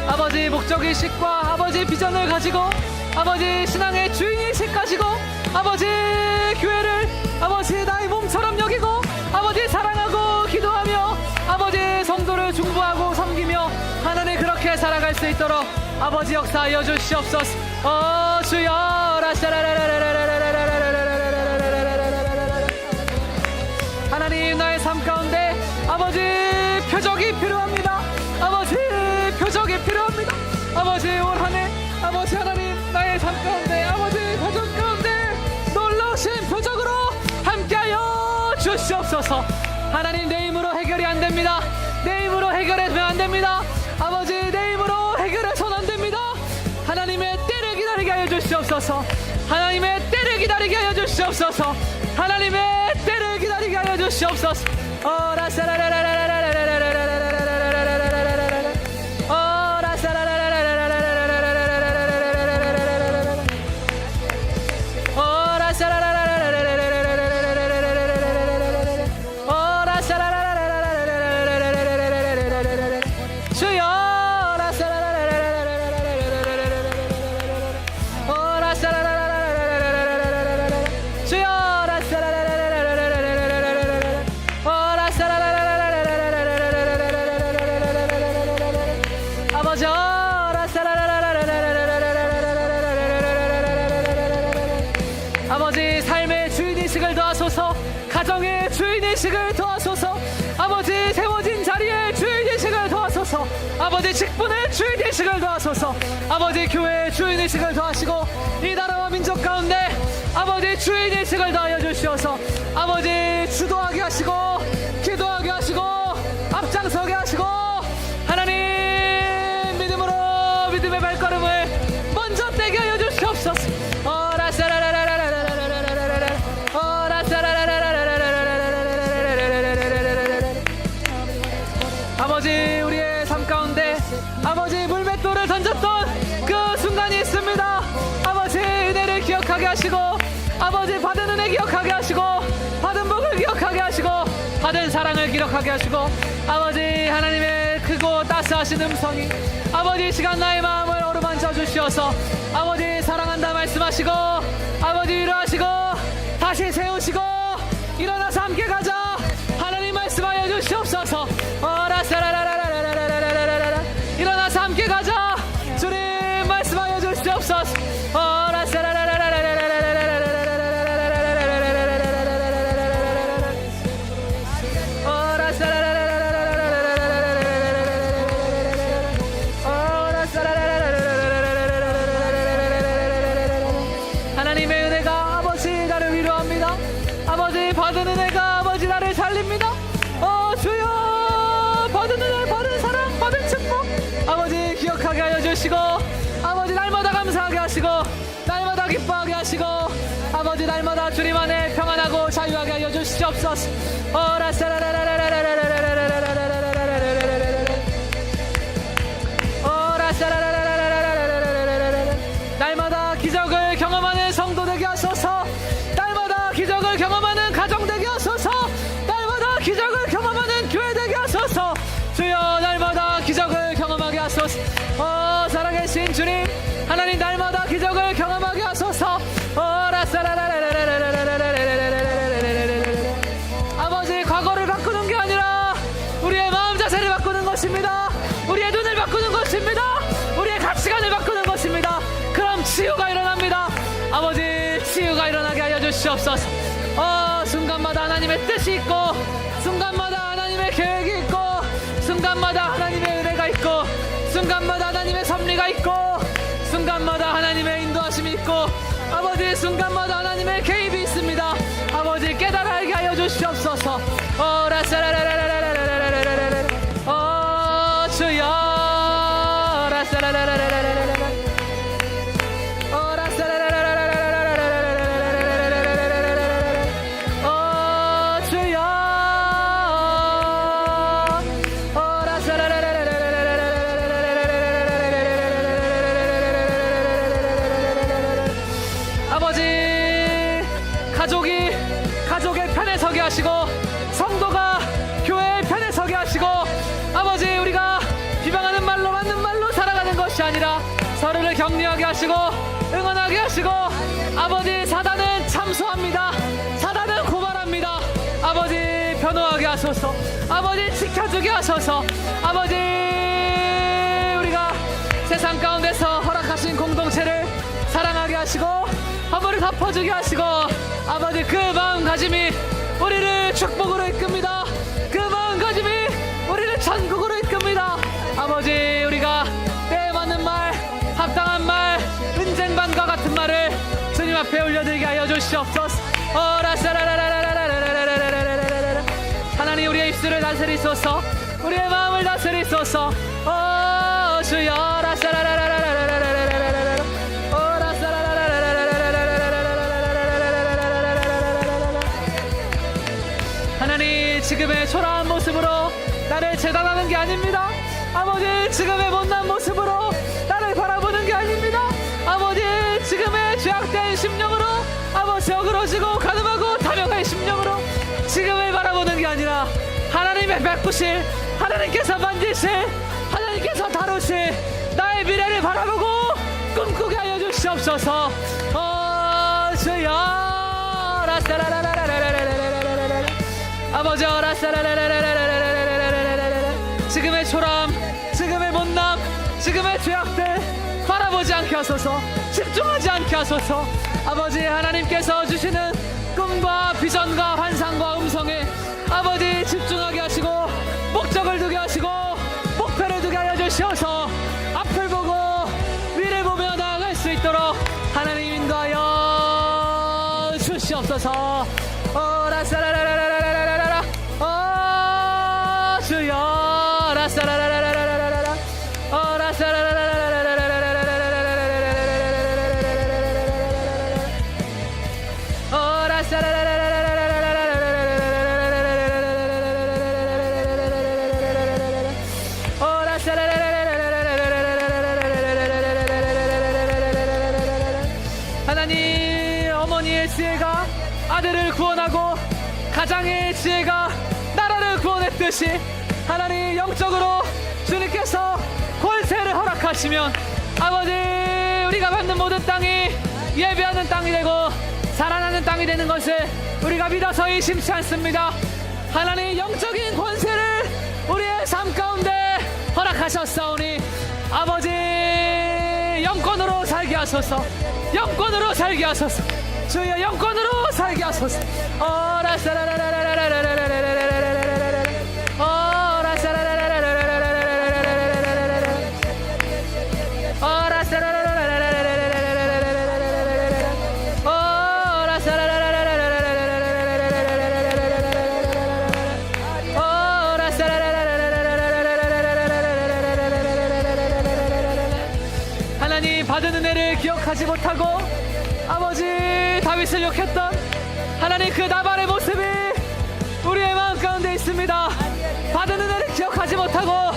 아버지 목적의식과 아버지 비전을 가지고 아버지 신앙의 주인의식 가지고 아버지 교회를 아버지 나의 몸처럼 여기고 아버지 사랑하고 기도하며 아버지 성도를 중보하고 섬기며 하나님 그렇게 살아갈 수 있도록 아버지 역사하여 주시옵소서. 주여! 하나님, 나의 삶 가운데 아버지 표적이 필요합니다. 아버지 표적이 필요합니다. 아버지 올 한해 아버지 하나님 나의 삶 가운데 아버지 가정 가운데 놀라우신 표적으로 함께하여 주시옵소서. 하나님, 내 힘으로 해결이 안 됩니다. 내 힘으로 해결해주면 안 됩니다. 아버지 주시옵소서. 하나님의 때를 기다리게 하여 주시옵소서. 하나님의 때를 기다리게 하여 주시옵소서. 아버지 삶의 주인의식을 더하소서. 가정의 주인의식을 더하소서. 아버지 세워진 자리에 주인의식을 더하소서. 아버지 직분의 주인의식을 더하소서. 아버지 교회의 주인의식을 더하시고 이 나라와 민족 가운데 아버지 주인의식을 더하여 주시어서 아버지 주도하게 하시고 기도하게 하시고 앞장서게 하시고 하나님 믿음으로 믿음의 발걸음을 먼저 떼게 하여 주시옵소서. 아버지 우리의 삶 가운데 아버지 물맷돌을 던졌던 그 순간이 있습니다. 아버지 은혜를 기억하게 하시고 아버지 받은 은혜 기억하게 하시고 받은 복을 기억하게 하시고 받은 사랑을 기억하게 하시고 아버지 하나님의 크고 따스하신 음성이 아버지 이 시간 나의 마음을 어루만져 주시어서 아버지 사랑한다 말씀하시고 아버지 위로하시고 다시 세우시고 일어나서 함께 가자 하나님 말씀하여 주시옵소서. 일어나서 함께 가자 주님 말씀하여 주시옵소서. 하나님의 은혜가 아버지 나를 위로합니다. 아버지 받은 은혜가 아버지 나를 살립니다. 주여 받은 은혜 받은 사랑 받은 축복 아버지 기억하게 하여 주시고 아버지 날마다 감사하게 하시고 날마다 기뻐하게 하시고 아버지 날마다 주님 안에 평안하고 자유하게 하여 주시옵소서. 날마다 기적을 경험하는 성도 되게 하소서. 날마다 기적을 경험하는 가정 되게 하소서. 날마다 기적을 경험하는 교회 되게 하소서. 주여 날마다 기적을 경험하게 하소서. 살아계신 주님 하나님 날마다 기적을 경험하게 하소서. 아버지 과거를 바꾸는 게 아니라 우리의 마음 자세를 바꾸는 것입니다. 우리의 눈을 바꾸는 것입니다. 우리의 가치관을 바꾸는 것입니다. 그럼 치유가 일어납니다. 아버지 치유가 일어나게 하여 주시옵소서. 순간마다 하나님의 뜻이 있고 순간마다 하나님의 계획이 있고 순간마다 하나님의 은혜가 있고 순간마다 하나님의 섭리가 있고 순간마다 하나님의 인도하심이 있고 아버지 순간마다 하나님의 개입이 있습니다. 아버지 깨달아 알게 하여 주시옵소서. 주여 가족의 편에 서게 하시고 성도가 교회의 편에 서게 하시고 아버지 우리가 비방하는 말로 맞는 말로 살아가는 것이 아니라 서로를 격려하게 하시고 응원하게 하시고 아버지 사단은 참소합니다. 사단은 고발합니다. 아버지 변호하게 하소서. 아버지 지켜주게 하소서. 아버지 우리가 세상 가운데서 허락하신 공동체를 사랑하게 하시고 허물을 덮어주게 하시고 아버지 그 마음가짐이 우리를 축복으로 이끕니다. 그 마음가짐이 우리를 천국으로 이끕니다. 아버지 우리가 때에 맞는 말 합당한 말 은쟁반과 같은 말을 주님 앞에 올려드리게 하여 주시옵소서. 하나님 우리의 입술을 다스리소서. 우리의 마음을 다스리소서. 주여 아버지 지금의 못난 모습으로 나를 바라보는 게 아닙니다. 아버지 지금의 죄악된 심령으로 아버지 어그러지고 가늠하고 탐욕할 심령으로 지금을 바라보는 게 아니라 하나님의 베푸실, 하나님께서 만지실, 하나님께서 다루실 나의 미래를 바라보고 꿈꾸게 하여 주시옵소서. 주여 라사라라라라라라라라라라라 아버지 라사라라라라라라라라라라라 지금의 초람, 지금의 못남, 지금의 죄악들 바라보지 않게 하소서. 집중하지 않게 하소서. 아버지 하나님께서 주시는 꿈과 비전과 환상과 음성에 아버지 집중하게 하시고 목적을 두게 하시고 목표를 두게 하여 주시어서 앞을 보고 위를 보며 나아갈 수 있도록 하나님 인도하여 주시옵소서. 라사라라라라라라라 주여 라사라라라라라라 하나님 어머니의 지혜가 아들을 구원하고 가장의 지혜가 나라를 구원했듯이 하나님 영적으로 주님께서 권세를 허락하시면 아버지 우리가 받는 모든 땅이 예배하는 땅이 되고 살아나는 땅이 되는 것을 우리가 믿어서 의심치 않습니다. 하나님 영적인 권세를 우리의 삶 가운데 허락하셨사오니 아버지 영권으로 살게 하소서. 영권으로 살게 하소서. 주여 영권으로 살게 하소서. 하나님 받은 은혜를 기억하지 못하고 아버지 다윗을 욕했던 하나님 그 나발의 모습이 우리의 마음 가운데 있습니다. 받은 은혜를 기억하지 못하고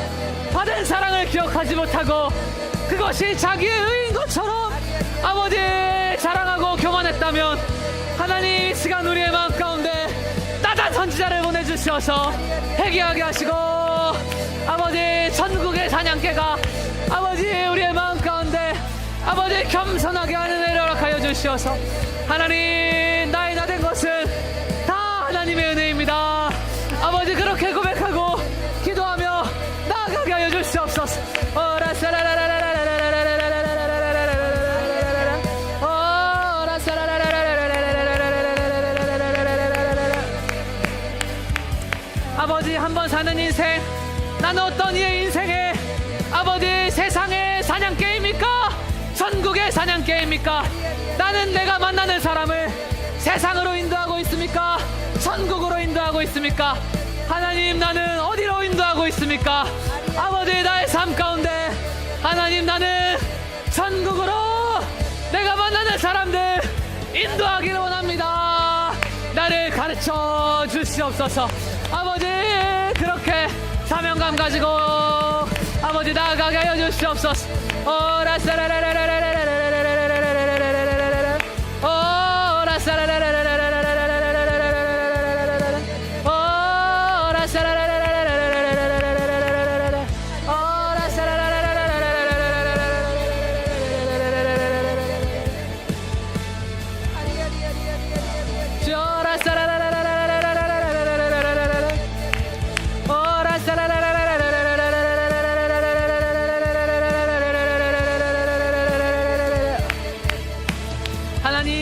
받은 사랑을 기억하지 못하고 그것이 자기의 의인 것처럼 아버지 자랑하고 교만했다면 하나님 이 시간 우리의 마음 가운데 나단 선지자를 보내주셔서 회개하게 하시고 아버지 천국의 사냥개가 아버지 우리의 마음 가운데 아버지 겸손하게 하는 은혜를 허락하여 주시어서 하나님 나의 나 된 것은 다 하나님의 은혜입니다. 아버지 그렇게 고백하고 기도하며 나아가게 하여 주시옵소서. 아버지 한 번 사는 인생 나는 어떤 이의 인생에 아버지 세상의 사냥개입니까? 천국의 사냥개입니까? 나는 내가 만나는 사람을 세상으로 인도하고 있습니까? 천국으로 인도하고 있습니까? 하나님 나는 어디로 인도하고 있습니까? 아버지 나의 삶 가운데 하나님 나는 천국으로 내가 만나는 사람들 인도하기를 원합니다. 나를 가르쳐 주시옵소서. 아버지 그렇게 사명감 가지고 아버지 나아가게 하여 주시옵소서.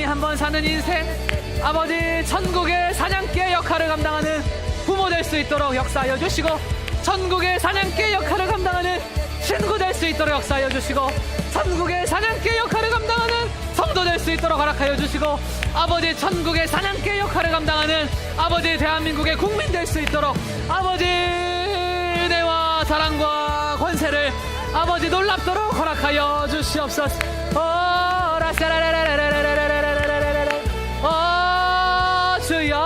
한번 사는 인생 아버지 천국의 사냥개 역할을 감당하는 부모 될 수 있도록 역사하여 주시고 천국의 사냥개 역할을 감당하는 친구 될 수 있도록 역사하여 주시고 천국의 사냥개 역할을 감당하는 성도 될 수 있도록 허락하여 주시고 아버지 천국의 사냥개 역할을 감당하는 아버지 대한민국의 국민 될 수 있도록 아버지 은혜와 사랑과 권세를 아버지 놀랍도록 허락하여 주시옵소서. 주여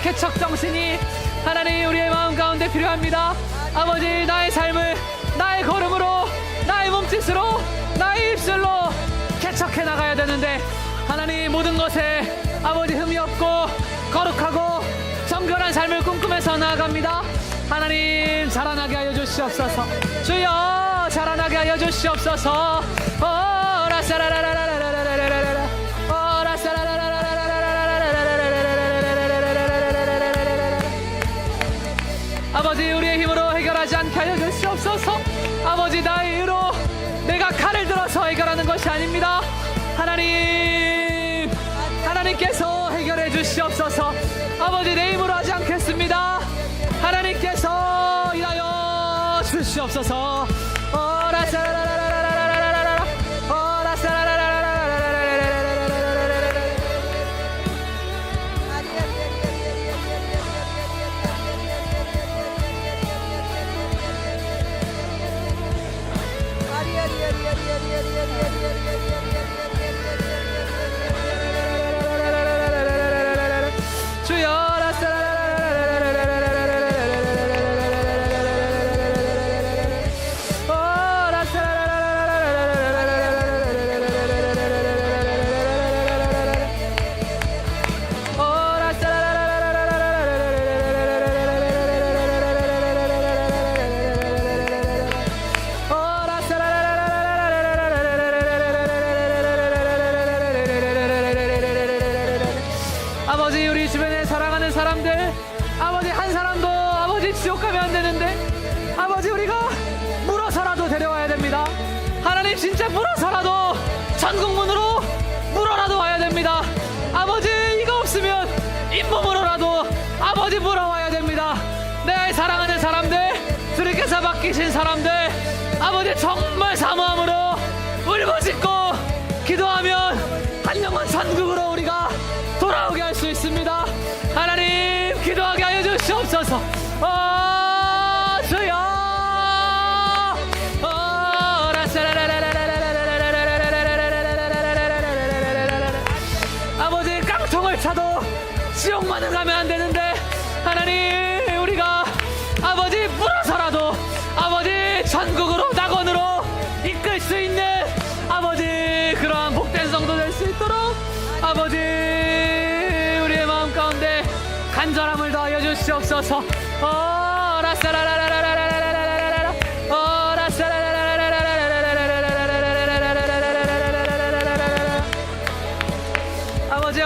개척 정신이 하나님 우리의 마음 가운데 필요합니다. 아버지, 나의 삶을 나의 걸음으로, 나의 몸짓으로, 나의 입술로 개척해 나가야 되는데 하나님 모든 것에 아버지 흠이 없고 거룩하고 정결한 삶을 꿈꾸면서 나아갑니다. 하나님 자라나게 하여 주시옵소서. 주여 자라나게 하여 주시옵소서. 아버지, 우리의 힘으로 해결하지 않게 하여 주시옵소서. 아버지, 나의 의로 내가 칼을 들어서 해결하는 것이 아닙니다. 하나님께서 해결해 주시옵소서. 아버지, 내 힘으로 하지 않겠습니다. 하나님께서 일하여 주시옵소서. 아버지, 우리 주변에 사랑하는 사람들, 아버지 한 사람도 아버지 지옥 가면 안 되는데 아버지 우리가 물어서라도 데려와야 됩니다. 하나님, 진짜 물어서라도 전국문으로 물어라도 와야 됩니다. 아버지, 이거 없으면 잇몸으로라도 아버지 물어와야 됩니다. 내 사랑하는 사람들, 주님께서 맡기신 사람들, 아버지 정말 사모함으로 울부짖고 기도하면 한 영혼 천국으로 우리가 돌아오게 할 수 있습니다. 하나님, 기도하게 하여 주시옵소서. 주여. 아버지, 깡통을 차도 지옥만을 가면 안 되는데 하나님, 우리가 아버지 물어서라도 아버지 천국으로, 낙원으로 이끌 수 있는 아버지 그러한 복된 성도 될 수 있도록 아버지 우리의 마음 가운데 간절함을 더하여 주시옵소서. 아버지,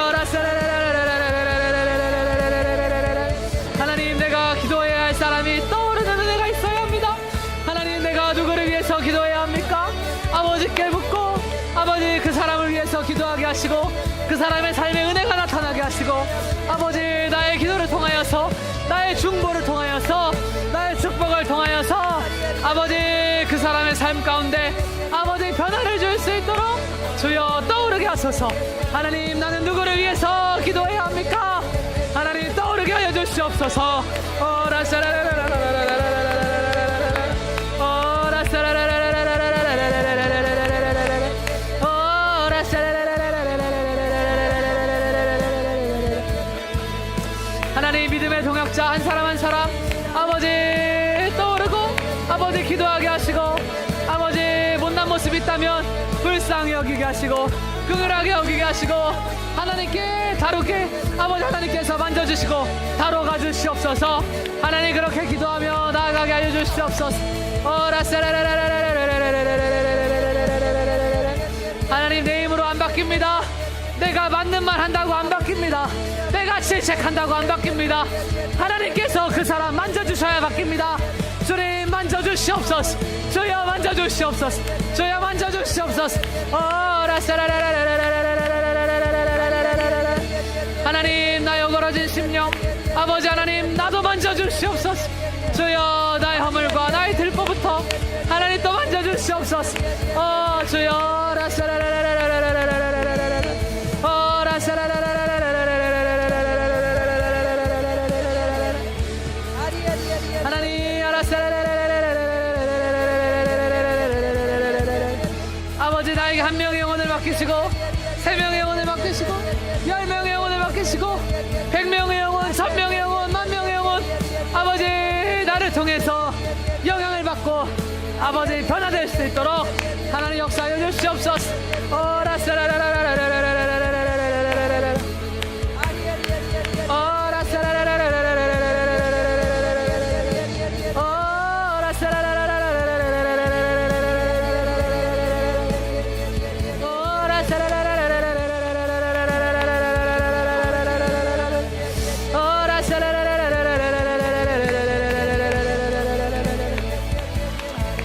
하나님, 내가 기도해야 할 사람이 떠오르는 은혜가 있어야 합니다. 하나님, 내가 누구를 위해서 기도해야 합니까? 아버지께 묻고 아버지 그 사람을 위해서 기도하게 하시고 그 사람의 삶에 은혜가 나타나게 하시고 아버지, 나의 기도를 통하여서, 나의 중보를 통하여서, 나의 축복을 통하여서 아버지 그 사람의 삶 가운데 아버지 변화를 줄 수 있도록 주여 떠오르게 하소서. 하나님, 나는 누구를 위해서 기도해야 합니까? 하나님, 떠오르게 하여 주시옵소서. 하나님, 믿음의 동역자 한 사람 한 사람 아버지 떠오르고 아버지 기도하게 하시고 아버지 못난 모습이 있다면 불쌍히 여기게 하시고 긍휼하게 여기게 하시고 하나님께 다루게 아버지 하나님께서 만져주시고 다뤄가 주시옵소서. 하나님, 그렇게 기도하며 나아가게 하여 주시옵소서. 하나님, 내 힘으로 안 바뀝니다. 내가 맞는 말 한다고 안 바뀝니다. 내가 질책한다고 안 바뀝니다. 하나님께서 그 사람 만져주셔야 바뀝니다. 주님, 만져주시옵소서. 주여 만져주시옵소서. 주여 만져주시옵소서. 하나님, 나 여걸어진 심령 아버지 하나님, 나도 만져주시옵소서. 주여, 나의 허물과 나의 들보부터 하나님 또 만져주시옵소서. 주여. 하나님, 아버지, 나에게 한 명의 영혼을 맡기시고 3명의 영혼을 맡기시고 10명의 영혼을 맡기시고 100명의 영혼, 1000명의 나를 통해서 영향을 받고 아버지 변화될 수 있도록 하나님 역사하여 주시옵소서.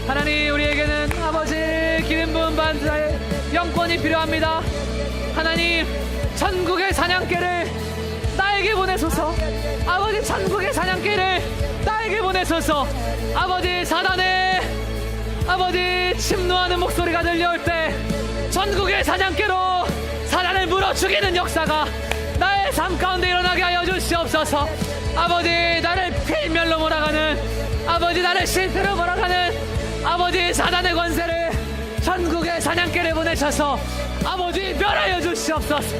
하나님, 우리에게는 아버지 기름 부은 반사의 영권이 필요합니다. 하나님, 천국의 사냥개를 나에게 보내소서. 아버지, 천국의 사냥개를 나에게 보내소서. 아버지, 사단의 아버지 침노하는 목소리가 들려올 때 전국의 사냥개로 사단을 물어 죽이는 역사가 나의 삶 가운데 일어나게 하여 주시옵소서. 아버지, 나를 필멸로 몰아가는, 아버지, 나를 실패로 몰아가는 아버지 사단의 권세를 전국의 사냥개를 보내셔서 아버지 멸하여 주시옵소서.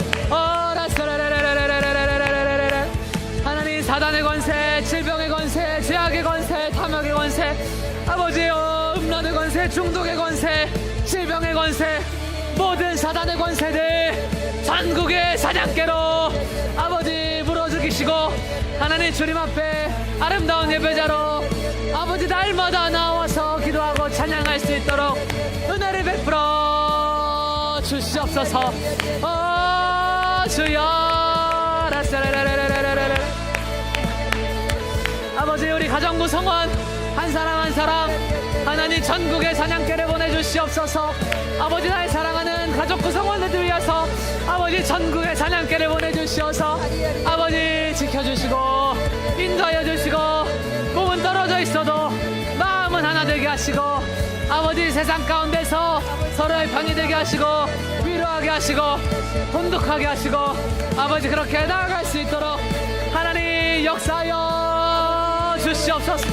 하나님, 사단의 권세, 질병의 권세, 죄악의 권세, 탐욕의 권세, 아버지 음란의 권세, 중독의 권세, 질병의 권세, 모든 사단의 권세들 전국의 사냥개로 아버지 물어 죽이시고, 하나님 주님 앞에 아름다운 예배자로 아버지 날마다 나와서 기도하고 찬양할 수 있도록 은혜를 베풀어 주시옵소서. 주여. 아버지, 우리 가정 구성원 한 사람 한 사람 하나님 전국의 사냥개를 보내주시옵소서. 아버지, 나의 사랑하는 가족 구성원들을 위해서 아버지 전국의 사냥개를 보내주시어서 아버지 지켜주시고 인도하여 주시고, 몸은 떨어져 있어도 마음은 하나 되게 하시고, 아버지 세상 가운데서 서로의 편이 되게 하시고, 위로하게 하시고, 돈독하게 하시고, 아버지 그렇게 나아갈 수 있도록 하나님 역사하여 주시옵소서.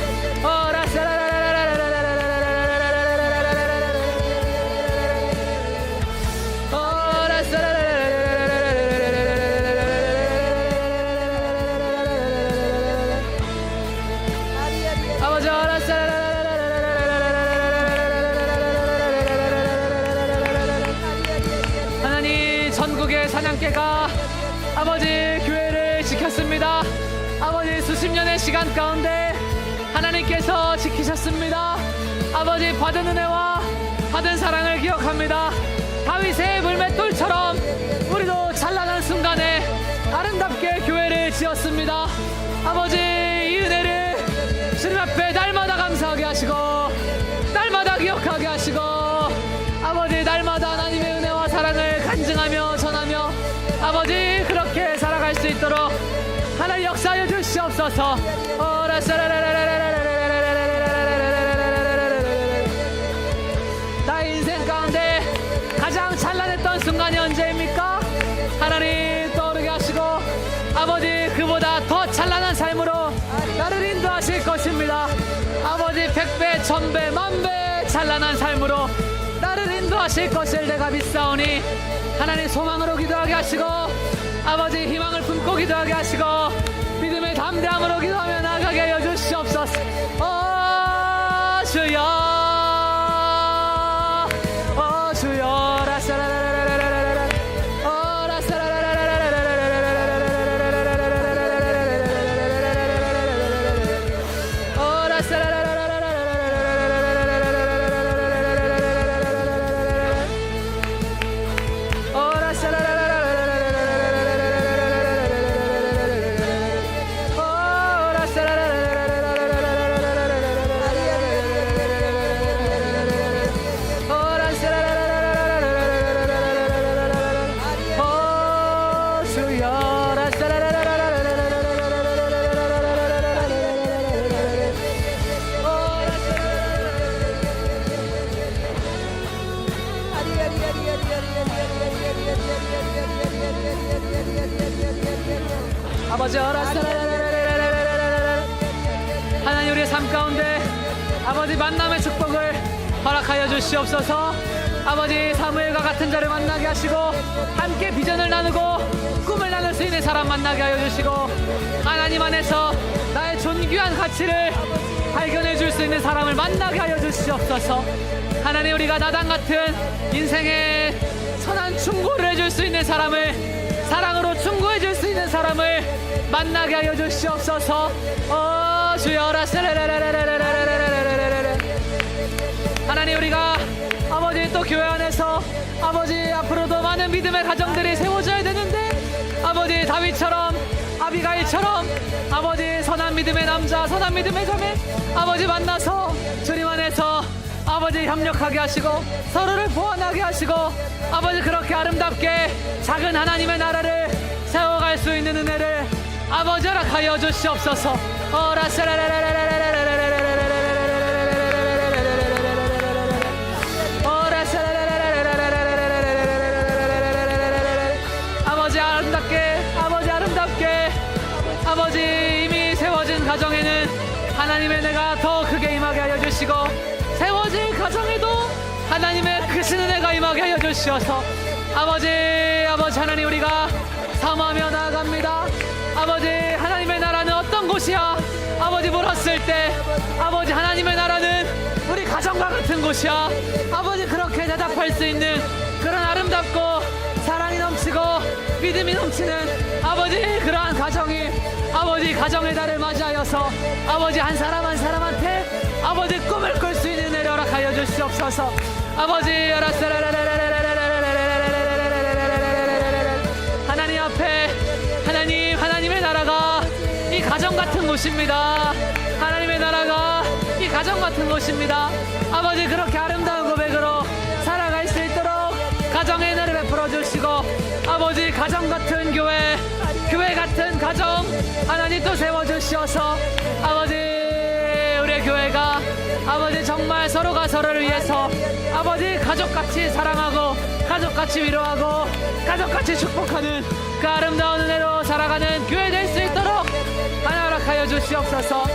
하나님, 전국의 사냥개가 아버지 교회를 지켰습니다. 아버지 수십 년의 시간 가운데 하나님께서 지키셨습니다. 아버지, 받은 은혜와 받은 사랑을 기억합니다. 다윗의 물맷돌처럼 우리도 찬란한 순간에 아름답게 교회를 지었습니다. 아버지, 이 은혜를 주님 앞에 날마다 감사하게 하시고, 날마다 기억하게 하시고, 아버지 날마다 하나님의 은혜와 사랑을 간증하며 전하며 아버지 그렇게 살아갈 수 있도록 하나님 역사하여 주시옵소서. 나의 인생 가운데 가장 찬란했던 순간이 언제입니까? 하나님 떠오르게 하시고 아버지 그보다 더 찬란한 삶으로 나를 인도하실 것입니다. 아버지 100배, 1000배, 10,000배 찬란한 삶으로 나를 인도하실 것을 내가 믿사오니 하나님 소망으로 기도하게 하시고, 아버지 희망을 품고 기도하게 하시고, 믿음의 담대함으로 기도하며 나아가게 하여 주시옵소서. 주여, 주여. 아버지 하나님, 우리의 삶 가운데 아버지 만남의 축복을 허락하여 주시옵소서. 아버지 사무엘과 같은 자를 만나게 하시고, 함께 비전을 나누고 꿈을 나눌 수 있는 사람 만나게 하여 주시고, 하나님 안에서 나의 존귀 이 귀한 가치를 발견해 줄 수 있는 사람을 만나게 하여 주시옵소서. 하나님, 우리가 나단 같은 인생의 선한 충고를 해줄 수 있는 사람을, 사랑으로 충고해 줄 수 있는 사람을 만나게 하여 주시옵소서. 주여. 하나님, 우리가 아버지 또 교회 안에서 아버지 앞으로도 많은 믿음의 가정들이 세워져야 되는데, 아버지 다윗처럼, 아비가일처럼 아버지 선한 믿음의 남자, 선한 믿음의 자매 아버지 만나서 주님 안에서 아버지 협력하게 하시고 서로를 보완하게 하시고 아버지 그렇게 아름답게 작은 하나님의 나라를 세워갈 수 있는 은혜를 아버지 허락하여 주시옵소서. 아버지 아름답게, 아버지 아름답게, 아버지 이미 세워진 가정에는 하나님의 은혜가 더 크게 임하게 하여 주시고, 세워질 가정에도 하나님의 크신 은혜가 임하게 하여 주시어서 아버지 하나님, 우리가 사모하며 나아갑니다. 아버지, 하나님의 나라는 어떤 곳이야? 아버지 물었을 때 아버지, 하나님의 나라는 우리 가정과 같은 곳이야. 아버지, 그렇게 대답할 수 있는 그런 아름답고 사랑이 넘치고 믿음이 넘치는 아버지 그러한 가정이 아버지 가정의 달을 맞이하여서 아버지 한 사람 한 사람한테 아버지 꿈을 꿀 수 있는 은혜를 허락하여 주시옵소서. 아버지 하나님 앞에 하나님의 나라가 이 가정 같은 곳입니다. 하나님의 나라가 이 가정 같은 곳입니다. 아버지, 그렇게 아름다운 고백으로 살아갈 수 있도록 가정의 은혜를 베풀어 주시고 아버지 가정 같은 교회 같은 가정 하나님 또 세워주시어서 아버지 우리의 교회가 아버지 정말 서로가 서로를 위해서 아버지 가족같이 사랑하고 가족같이 위로하고 가족같이 축복하는 그 아름다운 은혜로 살아가는 교회 될 수 있도록 하나 허락하여 주시옵소서.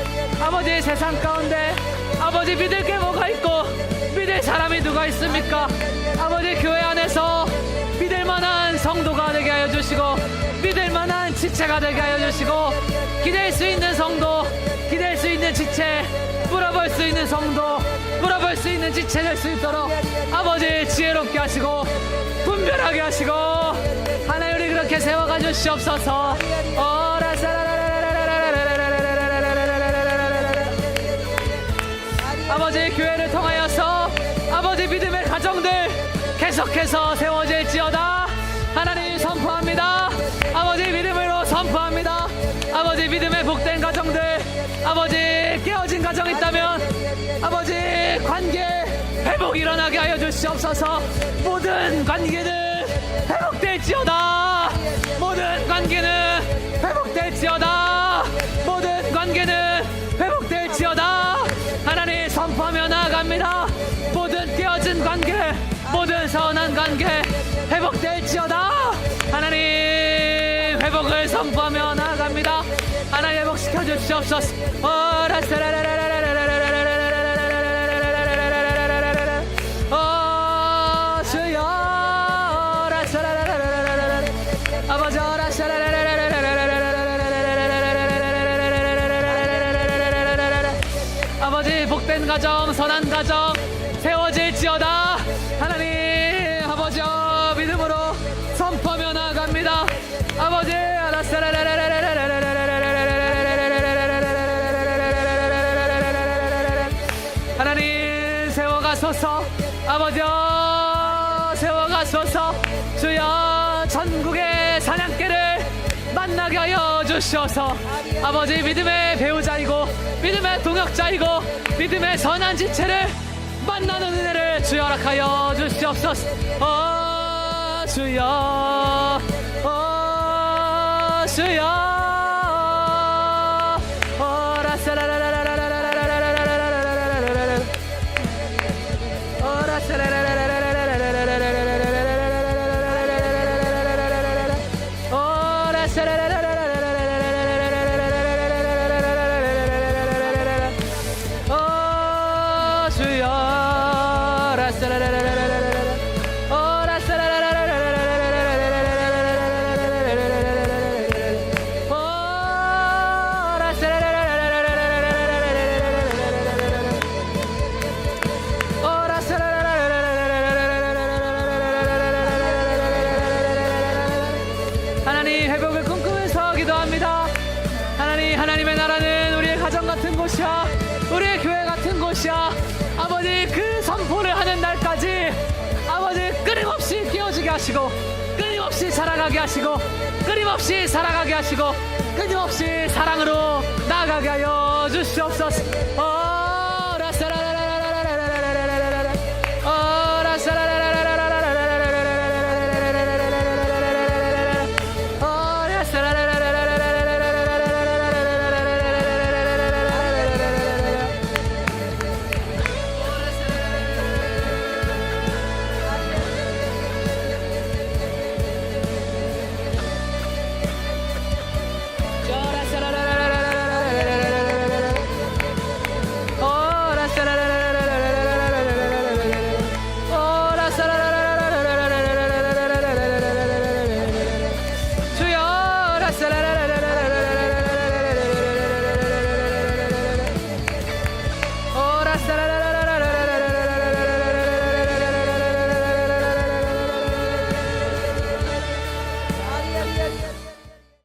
아버지, 세상 가운데 아버지 믿을 게 뭐가 있고 믿을 사람이 누가 있습니까? 아버지, 교회 안에서 믿을 만한 성도가 되게 하여 주시고 믿을 만한 지체가 되게 하여 주시고 기댈 수 있는 성도, 기댈 수 있는 지체, 물어볼 수 있는 성도, 물어볼 수 있는 지체 될 수 있도록 아버지 지혜롭게 하시고 분별하게 하시고 하나님, 우리 그렇게 세워가 주시옵소서. 아버지, 교회를 통하여서 아버지 믿음의 가정들 계속해서 세워질지어다. 하나님 선포합니다. 아버지 믿음으로 선포합니다. 아버지 믿음의 복된 가정들, 아버지 깨어진 가정 있다면 아버지 관계 회복 일어나게 하여 주시옵소서. 모든 관계는 회복될지어다. 모든 관계는 회복될지어다. 모든 관계는 회복될지어다. 하나님 선포하며 나아갑니다. 모든 깨어진 관계, 모든 선한 관계 회복될지어다. 하나님 회복을 선포하며 나아갑니다. 하나님 회복시켜 주시옵소서. 주여 아버지 아버지 복된 가정, 선한 가정 세워질지어다. 하나님 아버지 믿음으로 선포하며 나아갑니다. 아버지 하나님 세워가소서. 아버지 세워가소서. 주여 전국의 사냥개를 만나게 하여 주시어서 아버지 믿음의 배우자이고 믿음의 동역자이고 믿음의 선한 지체를 만나는 은혜를 주여 허락하여 주시옵소서. 주여 주여 오는 날까지 아버지 끊임없이 깨어지게 하시고 끊임없이 자라가게 하시고 끊임없이 살아가게 하시고 끊임없이 사랑으로 나아가게 하여 주시옵소서.